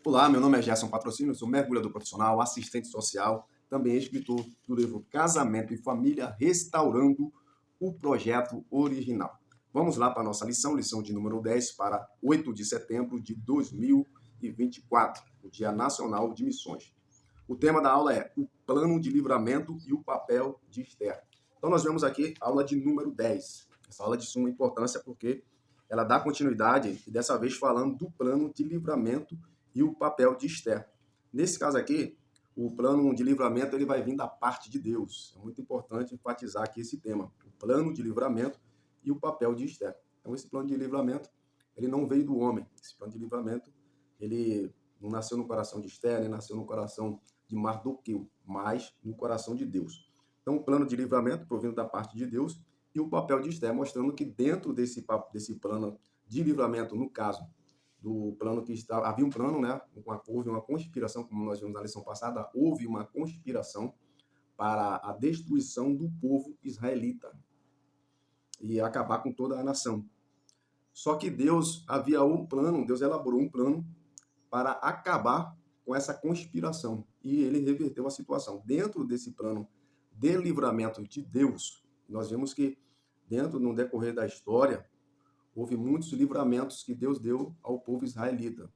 Olá, meu nome é Gerson Patrocínio, sou mergulhador profissional, assistente social, também escritor do livro Casamento e Família, restaurando o projeto original. Vamos lá para a nossa lição de número 10 para 8 de setembro de 2024, o Dia Nacional de Missões. O tema da aula é o plano de livramento e o papel de Esther. Então nós vemos aqui a aula de número 10. Essa aula é de suma importância porque ela dá continuidade e dessa vez falando do plano de livramento e o papel de Esther. Nesse caso aqui, o plano de livramento ele vai vir da parte de Deus. É muito importante enfatizar aqui esse tema, o plano de livramento e o papel de Esther. Então esse plano de livramento, ele não veio do homem. Esse plano de livramento, ele não nasceu no coração de Esther, nem nasceu no coração de Mardoqueu, mas no coração de Deus. Então o plano de livramento provindo da parte de Deus e o papel de Esther, mostrando que dentro desse plano de livramento, no caso do plano que estava, havia um plano, né? Houve uma conspiração, como nós vimos na lição passada, houve uma conspiração para a destruição do povo israelita e acabar com toda a nação. Só que Deus havia um plano, Deus elaborou um plano para acabar com essa conspiração e ele reverteu a situação. Dentro desse plano de livramento de Deus, nós vemos que no decorrer da história, houve muitos livramentos que Deus deu ao povo israelita.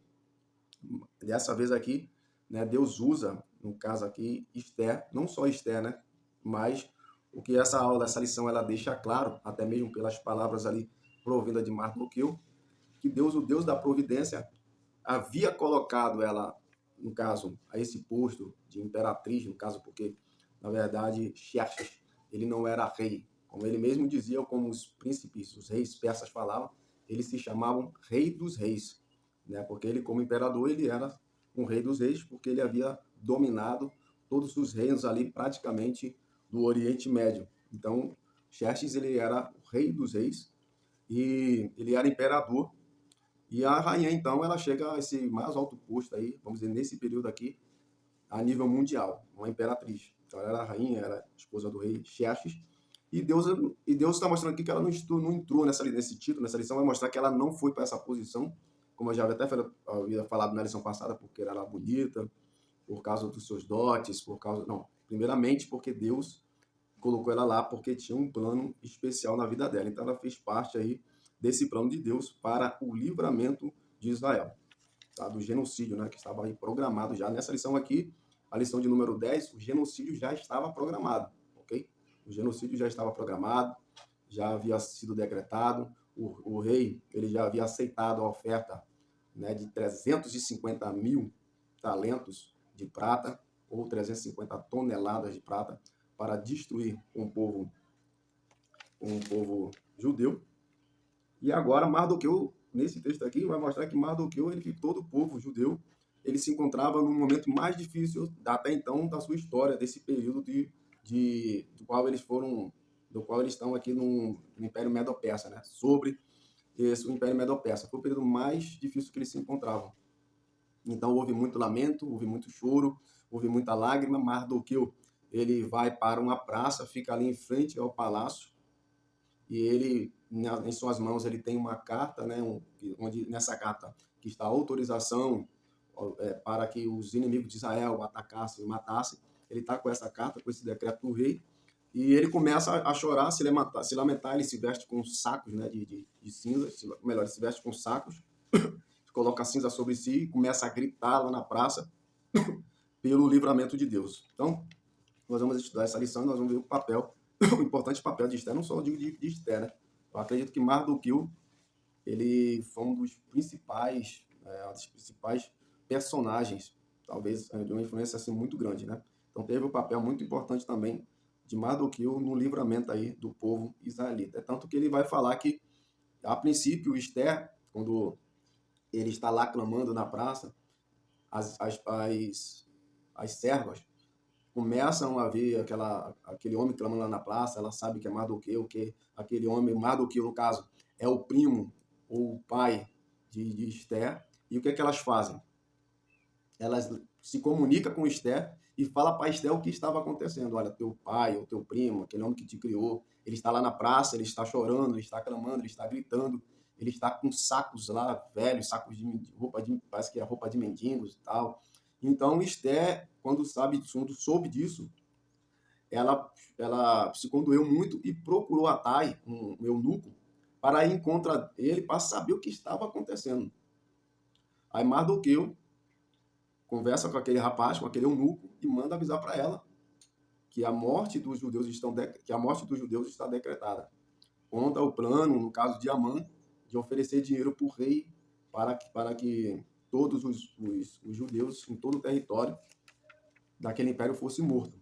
Dessa vez aqui, né, Deus usa, no caso aqui, Esther, não só Esther, né, mas o que essa aula, essa lição, ela deixa claro, até mesmo pelas palavras ali provindas de Mardoqueu, que Deus, o Deus da providência, havia colocado ela, no caso, a esse posto de imperatriz, no caso, porque, na verdade, Xerxes, ele não era rei. Como ele mesmo dizia, como os príncipes, os reis persas falavam, eles se chamavam rei dos reis, né? Porque ele, como imperador, ele era um rei dos reis, porque ele havia dominado todos os reinos ali, praticamente, do Oriente Médio. Então, Xerxes, ele era o rei dos reis, e ele era imperador, e a rainha, então, ela chega a esse mais alto posto aí, vamos dizer, nesse período aqui, a nível mundial, uma imperatriz. Então, ela era a rainha, era a esposa do rei Xerxes. E Deus está mostrando aqui que ela não entrou nesse título, nessa lição, vai mostrar que ela não foi para essa posição, como eu já havia falado na lição passada, porque ela era bonita, por causa dos seus dotes, Não, primeiramente porque Deus colocou ela lá porque tinha um plano especial na vida dela. Então, ela fez parte aí desse plano de Deus para o livramento de Israel, tá? Do genocídio, né, que estava aí programado já. Nessa lição aqui, a lição de número 10, o genocídio já estava programado, ok? O genocídio já estava programado, já havia sido decretado, o rei ele já havia aceitado a oferta, né, de 350 mil talentos de prata, ou 350 toneladas de prata, para destruir um povo judeu. E agora Mardoqueu, nesse texto aqui, vai mostrar que Mardoqueu, que todo o povo judeu, ele se encontrava no momento mais difícil até então da sua história, desse período do qual eles estão aqui no Império Medo-Persa, né? Sobre o Império Medo-Persa. Foi o período mais difícil que eles se encontravam. Então houve muito lamento, houve muito choro, houve muita lágrima. Mardoqueu, ele vai para uma praça, fica ali em frente ao palácio, e ele, em suas mãos, ele tem uma carta, né, onde nessa carta que está a autorização para que os inimigos de Israel atacassem e matassem. Ele está com essa carta, com esse decreto do rei, e ele começa a chorar, se lamentar. Ele se veste com sacos, né, de cinzas, melhor, ele se veste com sacos, coloca cinza sobre si e começa a gritar lá na praça pelo livramento de Deus. Então, nós vamos estudar essa lição e nós vamos ver o importante papel de Esther, não só de Esther, né? Eu acredito que Mardoqueu, ele foi um dos principais personagens, talvez de uma influência assim muito grande, né? Então teve um papel muito importante também de Mardoqueu no livramento aí do povo israelita. É tanto que ele vai falar que, a princípio, Esther, quando ele está lá clamando na praça, as servas começam a ver aquele homem clamando lá na praça. Ela sabe que é Mardoqueu, que aquele homem, Mardoqueu, no caso, é o primo ou o pai de Esther. E o que é que elas fazem? Elas se comunicam com Esther e falam para Esther o que estava acontecendo. Olha, teu pai ou teu primo, aquele homem que te criou, ele está lá na praça, ele está chorando, ele está clamando, ele está gritando. ele está com sacos lá velhos, sacos de roupa de, parece que é roupa de mendigos e tal. Então Esther, quando soube disso, ela se condoeu muito e procurou Atai, um eunuco, para ir em contra ele, para saber o que estava acontecendo. Aí Mardoqueu conversa com aquele rapaz, com aquele eunuco, e manda avisar para ela que a morte dos judeus está decretada. Conta o plano, no caso de Amã, de oferecer dinheiro para o rei para que todos os judeus em todo o território daquele império fossem mortos.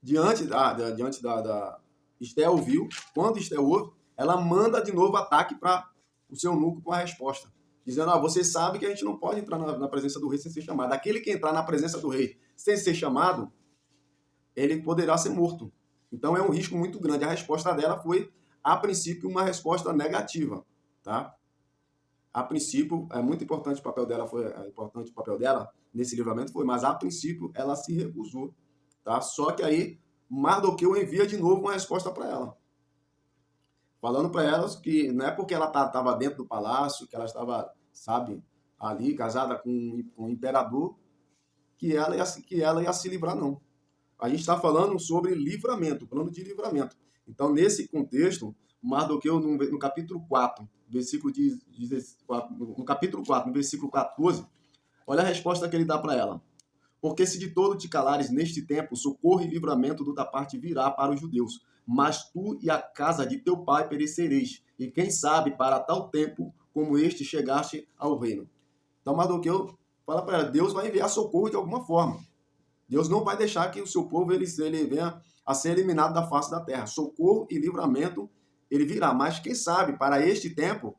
Diante da Esther ouviu, quando Esther ouve, ela manda de novo ataque para o seu eunuco com a resposta, dizendo, você sabe que a gente não pode entrar na presença do rei sem ser chamado. Aquele que entrar na presença do rei sem ser chamado, ele poderá ser morto. Então é um risco muito grande. A resposta dela foi, a princípio, uma resposta negativa, tá? A princípio, é muito importante o papel dela nesse livramento foi, mas a princípio ela se recusou, tá? Só que aí Mardoqueu envia de novo uma resposta para ela, falando para elas que não é porque ela estava dentro do palácio, que ela estava, sabe, ali casada com o imperador, que ela ia se livrar, não. A gente está falando sobre livramento, plano de livramento. Então, nesse contexto, Mardoqueu, no capítulo 4, no capítulo 4, no versículo 14, olha a resposta que ele dá para ela. Porque se de todo te calares neste tempo, socorro e livramento da parte virá para os judeus. Mas tu e a casa de teu pai perecereis. E quem sabe, para tal tempo como este, chegaste ao reino. Então, Mardoqueu fala para ela, Deus vai enviar socorro de alguma forma. Deus não vai deixar que o seu povo ele venha a ser eliminado da face da terra. Socorro e livramento ele virá. Mas quem sabe, para este tempo,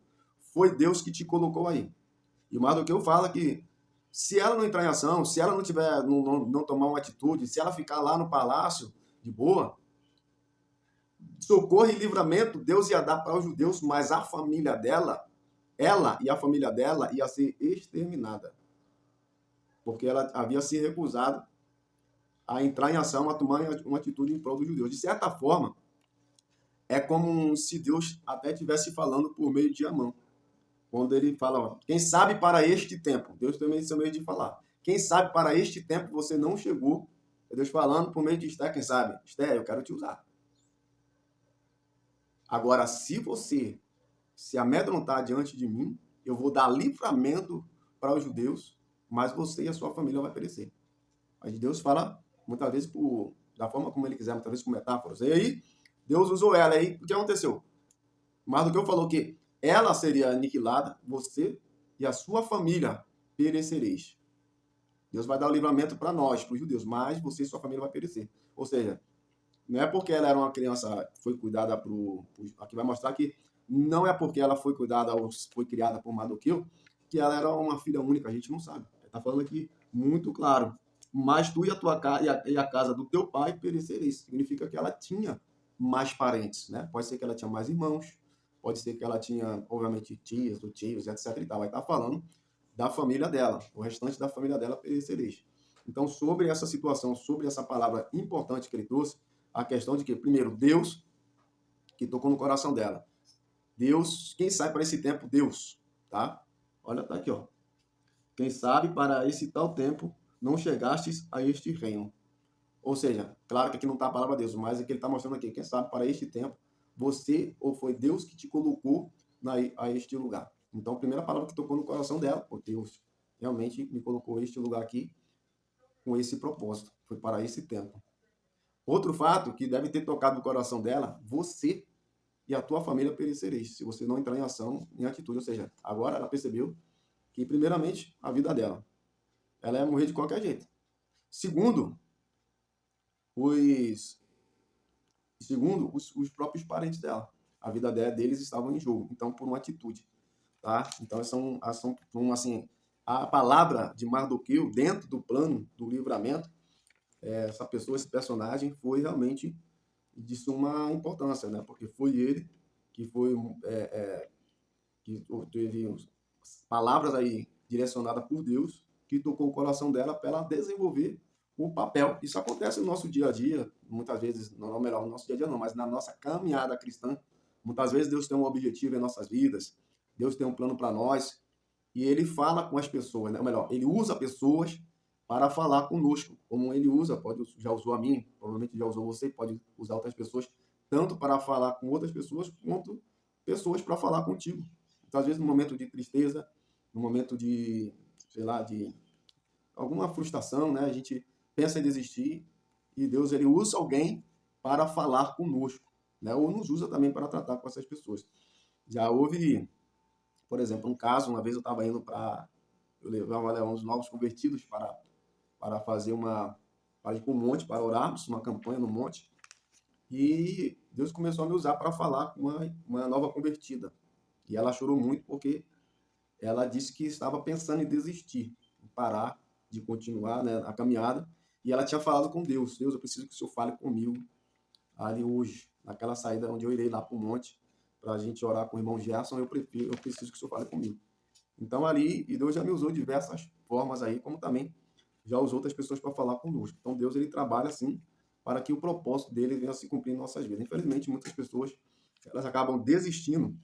foi Deus que te colocou aí. E o Mardoqueu fala que se ela não entrar em ação, se ela não tomar uma atitude, se ela ficar lá no palácio de boa, socorro e livramento Deus ia dar para os judeus, mas a família dela, ela e a família dela ia ser exterminada. Porque ela havia se recusado a entrar em ação, a tomar uma atitude em prol dos judeus. De certa forma, é como se Deus até estivesse falando por meio de Amã. Quando ele fala, quem sabe para este tempo, Deus também tem seu meio de falar. Quem sabe para este tempo você não chegou, é Deus falando por meio de Esther, quem sabe? Esther, eu quero te usar. Agora, se você se amedrontar diante de mim, eu vou dar livramento para os judeus, mas você e a sua família vai perecer. Mas Deus fala muitas vezes da forma como ele quiser, muitas vezes com metáforas. E aí, Deus usou ela. E aí, o que aconteceu? Mardoqueu falou que ela seria aniquilada, você e a sua família perecereis. Deus vai dar o livramento para nós, para os judeus, mas você e sua família vai perecer. Ou seja, não é porque ela era uma criança, foi cuidada aqui vai mostrar que não é porque ela foi cuidada ou foi criada por Mardoqueu, que ela era uma filha única, a gente não sabe. Está falando aqui muito claro. Mas tu e a tua casa e a casa do teu pai perecereis. Significa que ela tinha mais parentes, né? Pode ser que ela tinha mais irmãos, pode ser que ela tinha, obviamente, tias ou tios, etc. E tal. Vai estar falando da família dela. O restante da família dela perecereis. Então, sobre essa situação, sobre essa palavra importante que ele trouxe, a questão de que, primeiro, Deus, que tocou no coração dela. Deus, quem sabe para esse tempo? Deus, tá? Olha, tá aqui, ó. Quem sabe para esse tal tempo não chegastes a este reino. Ou seja, claro que aqui não está a palavra Deus, mas é que ele está mostrando aqui, quem sabe para este tempo, você ou foi Deus que te colocou a este lugar. Então, a primeira palavra que tocou no coração dela, Deus realmente me colocou a este lugar aqui com esse propósito, foi para esse tempo. Outro fato que deve ter tocado no coração dela, você e a tua família perecereis, se você não entrar em ação, em atitude. Ou seja, agora ela percebeu que, primeiramente, a vida dela, ela ia morrer de qualquer jeito. Segundo, os próprios parentes dela. A vida deles estava em jogo. Então, por uma atitude. Tá? Então, assim, a palavra de Mardoqueu, dentro do plano do livramento, essa pessoa, esse personagem, foi realmente de suma importância, né? Porque foi ele que que teve palavras aí direcionadas por Deus, que tocou o coração dela para ela desenvolver o papel. Isso acontece no nosso dia a dia, muitas vezes, não melhor no nosso dia a dia não, mas na nossa caminhada cristã. Muitas vezes Deus tem um objetivo em nossas vidas, Deus tem um plano para nós e ele fala com as pessoas, né? Ou melhor, ele usa pessoas para falar conosco, como ele usa, já usou a mim, provavelmente já usou você, pode usar outras pessoas, tanto para falar com outras pessoas, quanto pessoas para falar contigo. Então, às vezes, no momento de tristeza, no momento de, sei lá, de alguma frustração, né? A gente pensa em desistir e Deus ele usa alguém para falar conosco, né? Ou nos usa também para tratar com essas pessoas. Já houve, por exemplo, um caso, uma vez eu estava indo eu levava uns novos convertidos para fazer para ir para um monte, para orarmos, uma campanha no monte, e Deus começou a me usar para falar com uma nova convertida. E ela chorou muito porque ela disse que estava pensando em desistir, em parar de continuar, né, a caminhada. E ela tinha falado com Deus: Deus, eu preciso que o Senhor fale comigo ali hoje, naquela saída onde eu irei lá para o monte, para a gente orar com o irmão Gerson. Eu preciso que o Senhor fale comigo. Então ali, e Deus já me usou de diversas formas aí, como também já usou outras pessoas para falar conosco. Então Deus ele trabalha assim para que o propósito dele venha a se cumprir em nossas vidas. Infelizmente, muitas pessoas elas acabam desistindo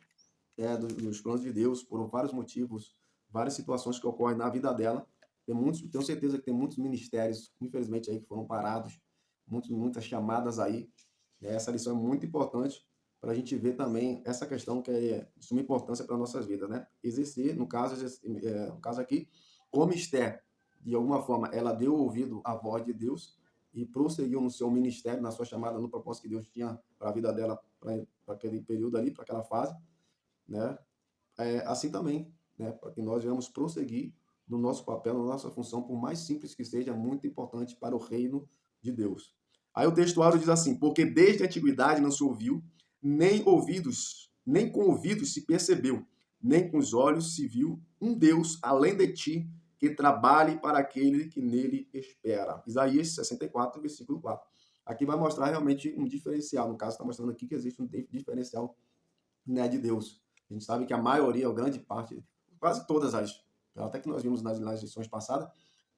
dos planos de Deus por vários motivos, várias situações que ocorrem na vida dela. Tenho certeza que tem muitos ministérios, infelizmente, aí que foram parados, muitas chamadas aí. Essa lição é muito importante para a gente ver também essa questão que é de suma importância para nossas vidas, né? Exercer, no caso aqui, como Esther, de alguma forma, ela deu ouvido à voz de Deus e prosseguiu no seu ministério, na sua chamada, no propósito que Deus tinha para a vida dela, para aquele período ali, para aquela fase, né? Assim também, né? Para que nós venhamos prosseguir no nosso papel, na nossa função, por mais simples que seja, muito importante para o reino de Deus. Aí o textuário diz assim: porque desde a antiguidade não se ouviu, nem com ouvidos se percebeu, nem com os olhos se viu um Deus além de ti que trabalhe para aquele que nele espera. Isaías 64, versículo 4. Aqui vai mostrar realmente um diferencial. No caso, está mostrando aqui que existe um diferencial, né, de Deus. A gente sabe que a maioria, ou grande parte, quase todas até que nós vimos nas lições passadas,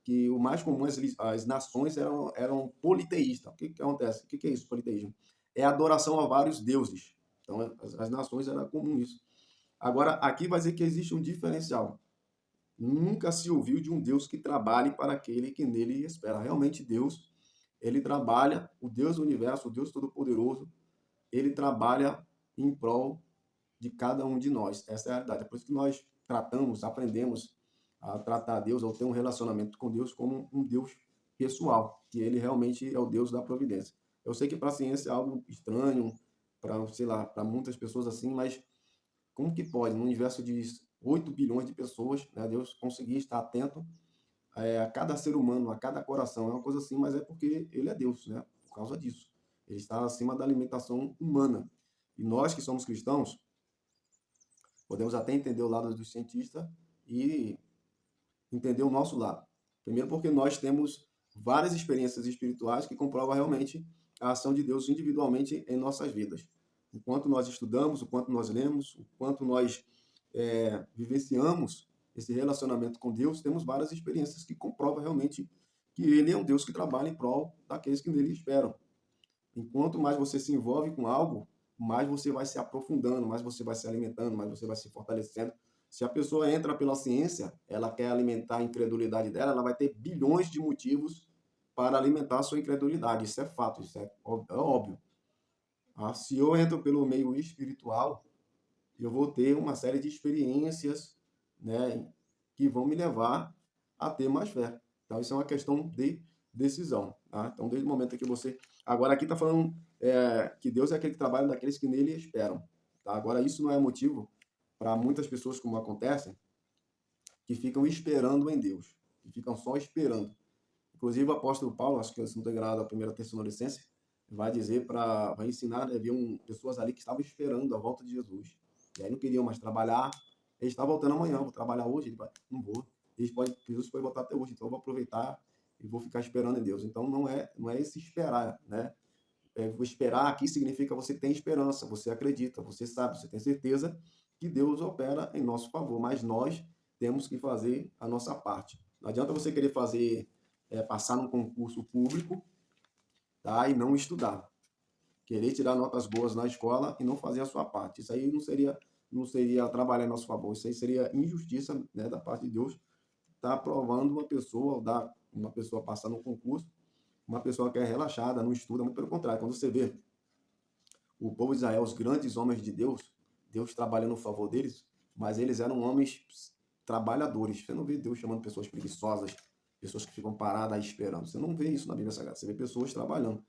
que o mais comum, as nações eram politeístas. O que acontece? O que é isso, politeísmo? É adoração a vários deuses. Então, as nações era comum isso. Agora, aqui vai dizer que existe um diferencial. Nunca se ouviu de um Deus que trabalhe para aquele que nele espera. Realmente, Deus, ele trabalha, o Deus do universo, o Deus Todo-Poderoso, ele trabalha em prol de cada um de nós. Essa é a realidade. É por isso que nós aprendemos a tratar Deus, ou ter um relacionamento com Deus como um Deus pessoal, que ele realmente é o Deus da providência. Eu sei que para a ciência é algo estranho, para, sei lá, para muitas pessoas assim, mas como que pode, no universo de 8 bilhões de pessoas, né, Deus conseguir estar atento a cada ser humano, a cada coração? É uma coisa assim, mas é porque ele é Deus, né? Por causa disso. Ele está acima da alimentação humana. E nós que somos cristãos, podemos até entender o lado dos cientistas e entender o nosso lado. Primeiro porque nós temos várias experiências espirituais que comprovam realmente a ação de Deus individualmente em nossas vidas. O quanto nós estudamos, o quanto nós lemos, o quanto nós vivenciamos esse relacionamento com Deus, temos várias experiências que comprovam realmente que Ele é um Deus que trabalha em prol daqueles que nele esperam. Enquanto mais você se envolve com algo, mais você vai se aprofundando, mais você vai se alimentando, mais você vai se fortalecendo. Se a pessoa entra pela ciência, ela quer alimentar a incredulidade dela, ela vai ter bilhões de motivos para alimentar a sua incredulidade. Isso é fato, isso é óbvio. Se eu entro pelo meio espiritual, eu vou ter uma série de experiências, né, que vão me levar a ter mais fé. Então, isso é uma questão de decisão. Tá? Então, desde o momento que você... Agora, aqui está falando que Deus é aquele que trabalha daqueles que nele esperam. Tá? Agora, isso não é motivo para muitas pessoas, como acontece, que ficam esperando em Deus, que ficam só esperando. Inclusive, o apóstolo Paulo, acho que se não estou enganado, a primeira Tessalonicense, vai ensinar, né, pessoas ali que estavam esperando a volta de Jesus. E aí não queriam mais trabalhar. Ele está voltando amanhã, vou trabalhar hoje. Não vou. Jesus pode voltar até hoje, então eu vou aproveitar e vou ficar esperando em Deus. Então não é esse esperar, né? Vou esperar aqui significa você tem esperança, você acredita, você sabe, você tem certeza que Deus opera em nosso favor, mas nós temos que fazer a nossa parte. Não adianta você querer passar num concurso público, tá, e não estudar. Querer tirar notas boas na escola e não fazer a sua parte. Isso aí não seria não seria trabalhar em nosso favor. Isso aí seria injustiça, né, da parte de Deus, tá aprovando uma pessoa, ou dar uma pessoa passar no concurso, uma pessoa que é relaxada, não estuda, muito pelo contrário. Quando você vê o povo de Israel, os grandes homens de Deus, Deus trabalhando a favor deles, mas eles eram homens trabalhadores. Você não vê Deus chamando pessoas preguiçosas, pessoas que ficam paradas aí esperando. Você não vê isso na Bíblia Sagrada. Você vê pessoas trabalhando.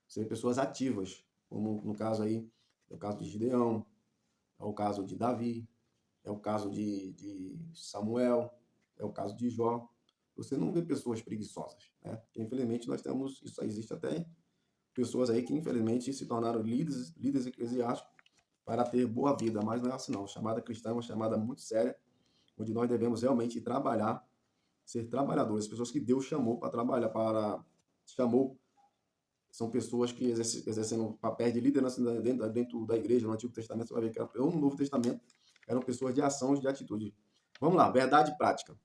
Você vê pessoas ativas, como no caso aí, é o caso de Gideão, é o caso de Davi, é o caso de Samuel, é o caso de Jó. Você não vê pessoas preguiçosas, né? Porque, infelizmente, nós temos, isso aí existe até pessoas aí que, infelizmente, se tornaram líderes eclesiásticos para ter boa vida, mas não é assim não. A chamada cristã é uma chamada muito séria, onde nós devemos realmente trabalhar, ser trabalhadores, pessoas que Deus chamou para trabalhar, chamou, são pessoas que exercendo papéis de liderança dentro da igreja. No Antigo Testamento você vai ver que ou no Novo Testamento eram pessoas de ação, de atitude. Vamos lá, verdade prática.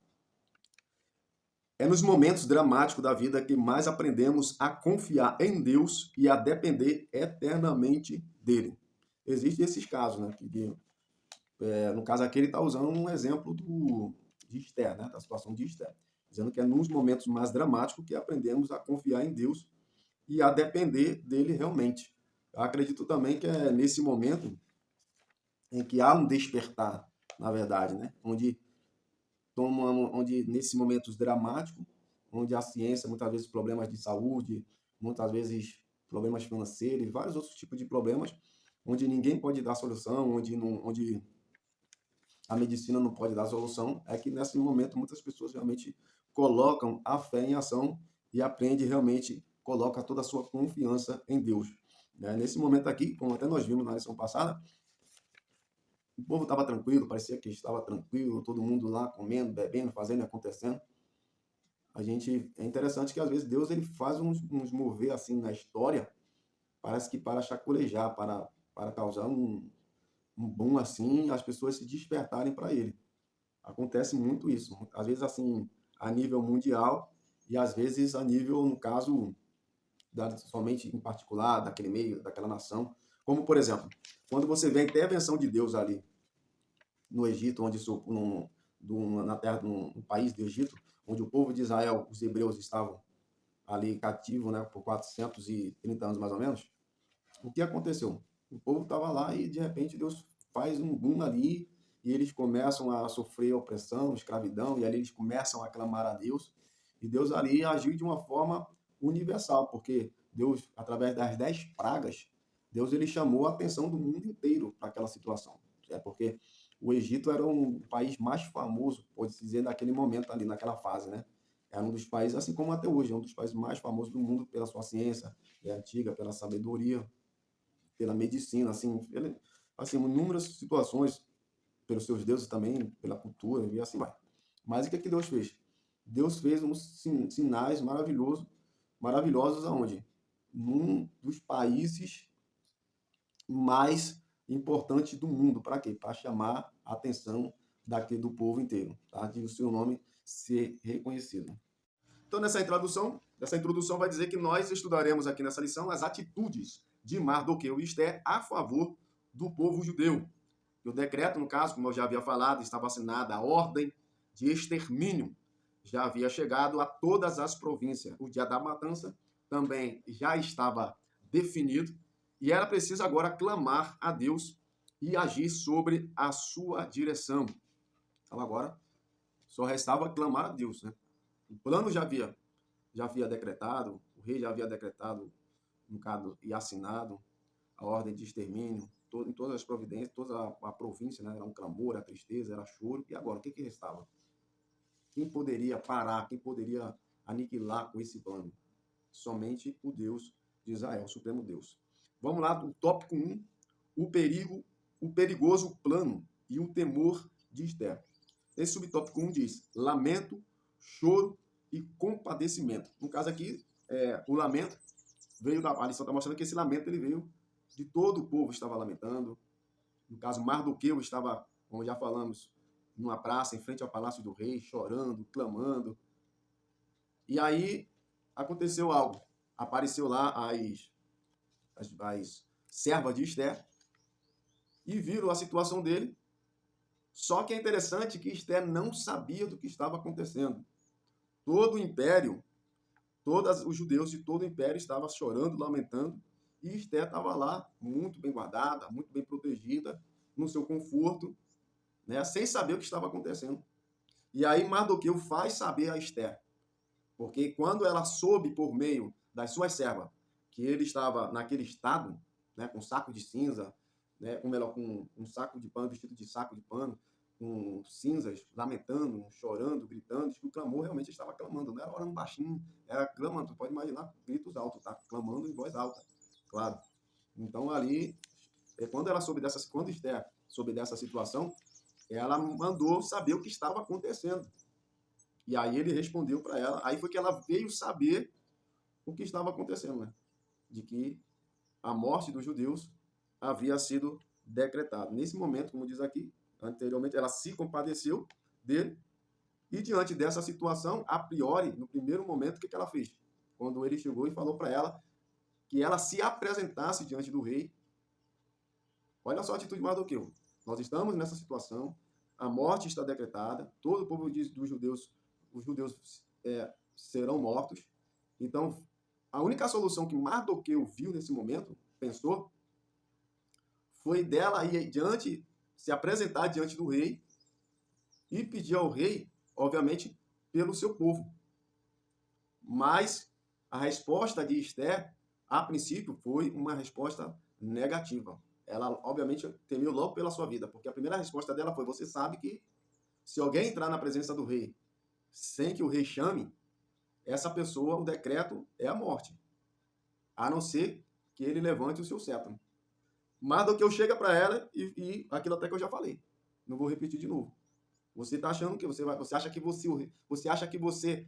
É nos momentos dramáticos da vida que mais aprendemos a confiar em Deus e a depender eternamente dele. Existem esses casos, né? No caso aqui, ele está usando um exemplo de Esther, né? Da situação de Esther. Dizendo que é nos momentos mais dramáticos que aprendemos a confiar em Deus e a depender dele realmente. Eu acredito também que é nesse momento em que há um despertar, na verdade, né? Onde nesses momentos dramáticos, onde a ciência, muitas vezes problemas de saúde, muitas vezes problemas financeiros, vários outros tipos de problemas, onde ninguém pode dar solução, onde a medicina não pode dar solução, é que nesse momento muitas pessoas realmente colocam a fé em ação e aprende realmente, coloca toda a sua confiança em Deus. Né? Nesse momento aqui, como até nós vimos na lição passada, o povo estava tranquilo, parecia que estava tranquilo, todo mundo lá comendo, bebendo, fazendo e acontecendo. É interessante que às vezes Deus ele faz uns mover assim na história, parece que para chacoalhar, para causar um boom assim, as pessoas se despertarem para ele. Acontece muito isso, às vezes assim a nível mundial e às vezes a nível, no caso, somente em particular, daquele meio, daquela nação. Como, por exemplo, quando você vê a intervenção de Deus ali no Egito, na terra, no país do Egito, onde o povo de Israel, os hebreus, estavam ali cativos, né, por 430 anos mais ou menos, o que aconteceu? O povo estava lá e, de repente, Deus faz um boom ali e eles começam a sofrer opressão, escravidão, e ali eles começam a clamar a Deus. E Deus ali agiu de uma forma universal, porque Deus, através das 10 pragas, Deus ele chamou a atenção do mundo inteiro para aquela situação. É porque o Egito era um país mais famoso, pode-se dizer, naquele momento ali, naquela fase, né? Era um dos países, assim como até hoje, é um dos países mais famosos do mundo pela sua ciência, é antiga, pela sabedoria, pela medicina, assim, inúmeras situações, pelos seus deuses também, pela cultura, e assim vai. Mas o que Deus fez? Deus fez uns sinais maravilhosos aonde? Num dos países mais importantes do mundo. Para quê? Para chamar a atenção do povo inteiro, tá? De o seu nome ser reconhecido. Então, nessa introdução vai dizer que nós estudaremos aqui nessa lição as atitudes de Mardoqueu e Esther a favor do povo judeu. E o decreto, no caso, como eu já havia falado, estava assinada a ordem de extermínio. Já havia chegado a todas as províncias. O dia da matança também já estava definido e era preciso agora clamar a Deus e agir sobre a sua direção. Então agora só restava clamar a Deus, né? O plano já havia decretado, o rei já havia decretado, no caso, e assinado a ordem de extermínio, em todas as providências, toda a província, né? Era um clamor, era tristeza, era choro. E agora, o que restava? Quem poderia parar, quem poderia aniquilar com esse plano? Somente o Deus de Israel, o Supremo Deus. Vamos lá, do tópico 1, o perigoso plano e o temor de Esther. Esse subtópico 1 diz: lamento, choro e compadecimento. No caso aqui, o lamento veio a lição está mostrando que esse lamento ele veio de todo o povo estava lamentando. No caso, Mardoqueu estava, como já falamos, numa praça em frente ao palácio do rei, chorando, clamando. E aí aconteceu algo. Apareceu lá as servas de Esther e viram a situação dele Só que é interessante que Esther não sabia do que estava acontecendo. Todo o império, todos os judeus de todo o império estavam chorando, lamentando, e Esther estava lá, muito bem guardada, muito bem protegida, no seu conforto, né, sem saber o que estava acontecendo. E aí Mardoqueu faz saber a Esther, porque quando ela soube por meio das suas servas que ele estava naquele estado, né, com saco de cinza, né, com um saco de pano, vestido de saco de pano, com cinzas, lamentando, chorando, gritando, diz que o clamor realmente estava clamando, não era orando baixinho, era clamando, pode imaginar, gritos altos, tá? Clamando em voz alta, claro. Então ali, quando Esther soube dessa situação, ela mandou saber o que estava acontecendo. E aí ele respondeu para ela, aí foi que ela veio saber o que estava acontecendo, né? De que a morte dos judeus havia sido decretada. Nesse momento, como diz aqui, anteriormente, ela se compadeceu dele e diante dessa situação, a priori, no primeiro momento, o que ela fez? Quando ele chegou e falou para ela que ela se apresentasse diante do rei. Olha só a atitude de Mardoqueu. Nós estamos nessa situação, a morte está decretada, todo o povo dos judeus, os judeus serão mortos. Então, a única solução que Mardoqueu viu nesse momento, pensou, foi dela ir diante, se apresentar diante do rei e pedir ao rei, obviamente, pelo seu povo. Mas a resposta de Esther, a princípio, foi uma resposta negativa. Ela, obviamente, temeu logo pela sua vida, porque a primeira resposta dela foi: você sabe que se alguém entrar na presença do rei sem que o rei chame, essa pessoa, o decreto é a morte, a não ser que ele levante o seu cetro. Mardoqueu chega para ela e aquilo até que eu já falei. Não vou repetir de novo. Você está achando que você acha que você acha que você,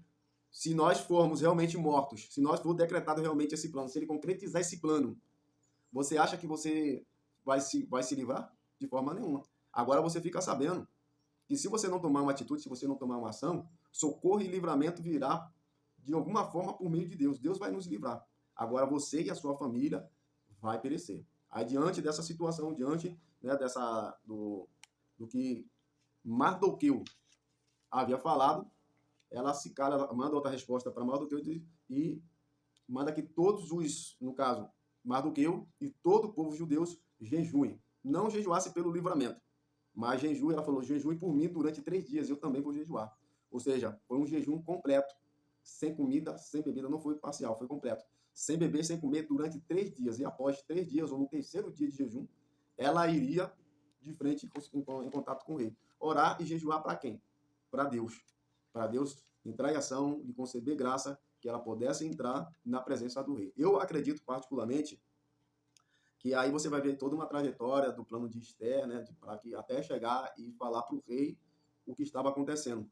se nós formos realmente mortos, se nós for decretado realmente esse plano, se ele concretizar esse plano, você acha que você vai se livrar? De forma nenhuma. Agora você fica sabendo que se você não tomar uma atitude, se você não tomar uma ação, socorro e livramento virá de alguma forma por meio de Deus. Deus vai nos livrar. Agora você e a sua família vai perecer. Aí diante dessa situação, diante, né, do que Mardoqueu havia falado, ela se cala, ela manda outra resposta para Mardoqueu e manda que todos os, no caso, Mardoqueu e todo o povo judeus jejuem. Não jejuasse pelo livramento, mas jejum, ela falou, jejum por mim durante 3 dias, eu também vou jejuar. Ou seja, foi um jejum completo, sem comida, sem bebida, não foi parcial, foi completo. Sem beber, sem comer, durante 3 dias. E após 3 dias, ou no terceiro dia de jejum, ela iria de frente em contato com ele. Orar e jejuar para quem? Para Deus. Para Deus entrar em ação, lhe conceder graça, que ela pudesse entrar na presença do rei. Eu acredito particularmente que aí você vai ver toda uma trajetória do plano de Esther, né, para que até chegar e falar para o rei o que estava acontecendo.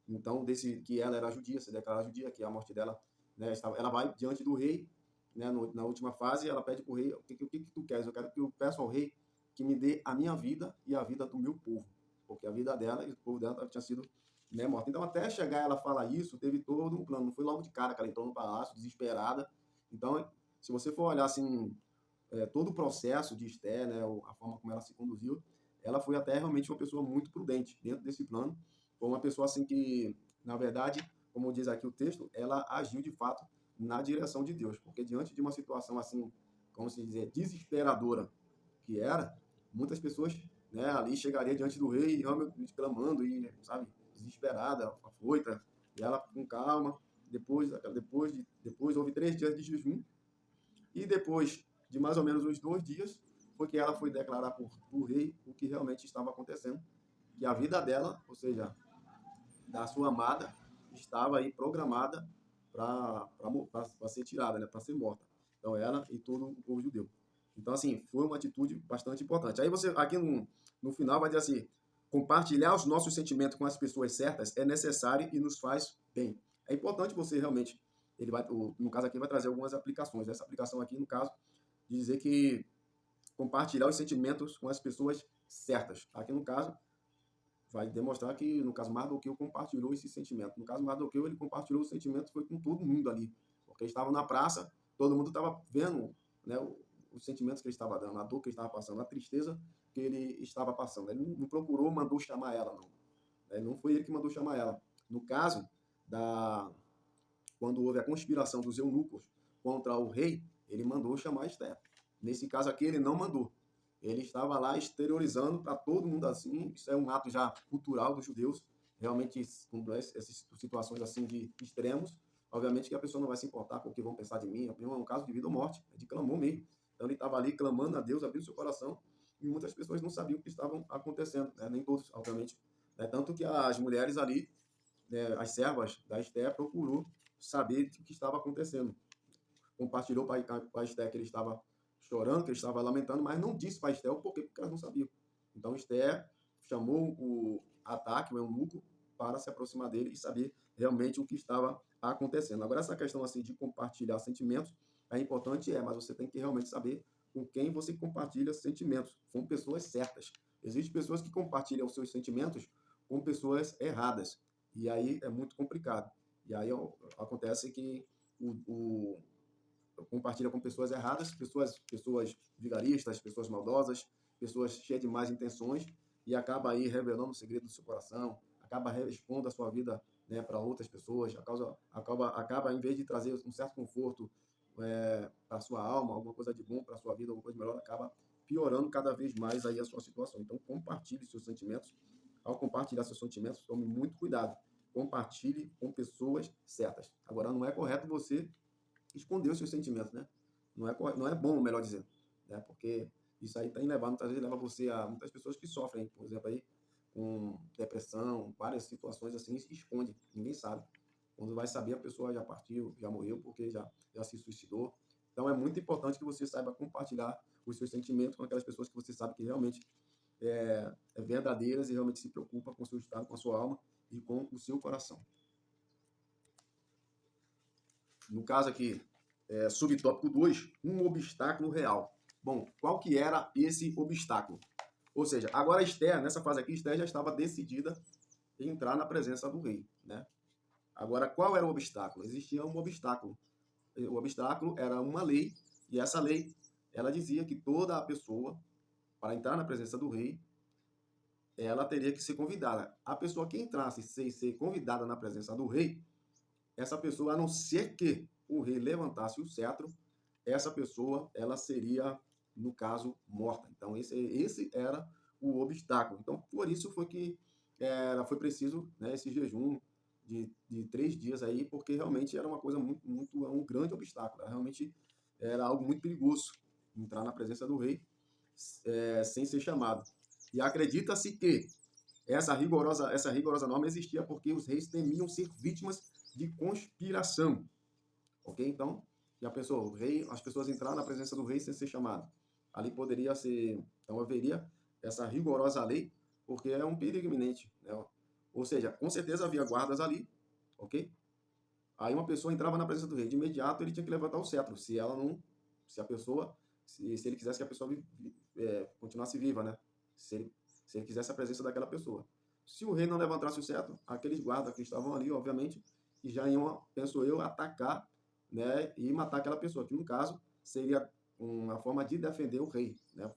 Então, que ela era judia, se declara judia, que a morte dela, né, ela vai diante do rei, né, na última fase, ela pede para o rei, o que tu queres? Eu peço ao rei que me dê a minha vida e a vida do meu povo, porque a vida dela e o povo dela tinha sido, né, morta. Então, até chegar ela falar isso, teve todo um plano, não foi logo de cara que ela entrou no palácio, desesperada. Então, se você for olhar assim, todo o processo de Esther, né, a forma como ela se conduziu, ela foi até realmente uma pessoa muito prudente dentro desse plano. Foi uma pessoa assim que, na verdade, como diz aqui o texto, ela agiu de fato na direção de Deus, porque diante de uma situação assim, como se dizer, desesperadora que era, muitas pessoas, né, ali chegariam diante do rei, realmente clamando e, sabe, desesperada, afoita, e ela com calma. Depois houve 3 dias de jejum e depois de mais ou menos uns 2 dias, foi que ela foi declarar para o rei o que realmente estava acontecendo, que a vida dela, ou seja, da sua amada, estava aí programada para ser tirada, né, para ser morta. Então ela e todo o povo judeu. Então assim, foi uma atitude bastante importante. Aí você aqui no final vai dizer assim: compartilhar os nossos sentimentos com as pessoas certas é necessário e nos faz bem. É importante você realmente, no caso aqui vai trazer algumas aplicações. Essa aplicação aqui, no caso, de dizer que compartilhar os sentimentos com as pessoas certas. Aqui no caso, vai demonstrar que, no caso, Mardoqueu compartilhou esse sentimento. No caso, Mardoqueu, ele compartilhou o sentimento, foi com todo mundo ali. Porque eles estavam na praça, todo mundo estava vendo, né, os sentimentos que ele estava dando, a dor que ele estava passando, a tristeza que ele estava passando. Ele não procurou, mandou chamar ela, não. Não foi ele que mandou chamar ela. No caso, quando houve a conspiração dos eunucos contra o rei, ele mandou chamar Esther. Nesse caso aqui, ele não mandou. Ele estava lá exteriorizando para todo mundo assim. Isso é um ato já cultural dos judeus. Realmente, com essas situações assim de extremos, obviamente que a pessoa não vai se importar com o que vão pensar de mim. É um caso de vida ou morte, é de clamor mesmo. Então ele estava ali clamando a Deus, abrindo seu coração, e muitas pessoas não sabiam o que estavam acontecendo, né? Nem todos, obviamente. Tanto que as mulheres ali, né, as servas da Esther, procurou saber o que estava acontecendo. Compartilhou para a Esther que ele estava chorando, que ele estava lamentando, mas não disse para a Esther o porquê, porque elas não sabiam. Então Esther chamou o ataque, o eunuco, para se aproximar dele e saber realmente o que estava acontecendo. Agora, essa questão assim de compartilhar sentimentos é importante, mas você tem que realmente saber com quem você compartilha sentimentos, com pessoas certas. Existem pessoas que compartilham os seus sentimentos com pessoas erradas, e aí é muito complicado. E aí acontece que compartilha com pessoas erradas, pessoas vigaristas, pessoas maldosas, pessoas cheias de más intenções, e acaba aí revelando o segredo do seu coração, acaba expondo a sua vida, né, para outras pessoas, acaba, em vez de trazer um certo conforto para a sua alma, alguma coisa de bom para a sua vida, alguma coisa melhor, acaba piorando cada vez mais aí a sua situação. Então, compartilhe seus sentimentos. Ao compartilhar seus sentimentos, tome muito cuidado. Compartilhe com pessoas certas. Agora, não é correto você esconder os seus sentimentos, né? Não é bom, melhor dizendo, né? Porque isso aí tem levado, muitas vezes leva você a muitas pessoas que sofrem, por exemplo, aí com depressão, várias situações assim, se esconde, ninguém sabe. Quando vai saber, a pessoa já partiu, já morreu, porque já se suicidou. Então é muito importante que você saiba compartilhar os seus sentimentos com aquelas pessoas que você sabe que realmente é verdadeiras e realmente se preocupa com o seu estado, com a sua alma e com o seu coração. No caso aqui, subtópico 2, um obstáculo real. Bom, qual que era esse obstáculo? Ou seja, agora Esther, nessa fase aqui, Esther já estava decidida em entrar na presença do rei, né? Agora, qual era o obstáculo? Existia um obstáculo. O obstáculo era uma lei, e essa lei, ela dizia que toda a pessoa, para entrar na presença do rei, ela teria que ser convidada. A pessoa que entrasse sem ser convidada na presença do rei, essa pessoa, a não ser que o rei levantasse o cetro, essa pessoa, ela seria, no caso, morta. Então, esse era o obstáculo. Então, por isso foi que foi preciso, né, esse jejum de 3 dias aí, porque realmente era uma coisa um grande obstáculo. Realmente era algo muito perigoso entrar na presença do rei sem ser chamado. E acredita-se que essa rigorosa norma existia porque os reis temiam ser vítimas de conspiração. Ok? Então, o rei, as pessoas entraram na presença do rei sem ser chamado. Ali poderia ser, então haveria essa rigorosa lei, porque é um perigo iminente, né? Ou seja, com certeza havia guardas ali, ok? Aí uma pessoa entrava na presença do rei, de imediato ele tinha que levantar o cetro, se ele quisesse que a pessoa continuasse viva, né? Se ele quisesse a presença daquela pessoa. Se o rei não levantasse o cetro, aqueles guardas que estavam ali, obviamente, que já iam, penso eu, atacar, né, e matar aquela pessoa, que no caso seria uma forma de defender o rei, né?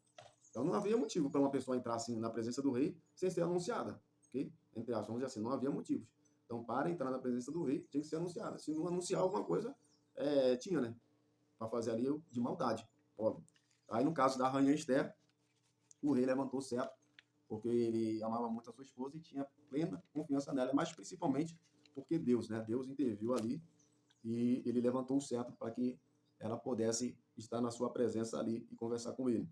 Então não havia motivo para uma pessoa entrar assim na presença do rei sem ser anunciada, ok? Entre aspas, vamos dizer assim, não havia motivos. Então, para entrar na presença do rei, tinha que ser anunciada. Se não anunciar alguma coisa, tinha, né? Para fazer ali de maldade, óbvio. Aí, no caso da rainha Esther, o rei levantou o cetro, porque ele amava muito a sua esposa e tinha plena confiança nela, mas principalmente porque Deus, né? Deus interviu ali e ele levantou o cetro para que ela pudesse estar na sua presença ali e conversar com ele.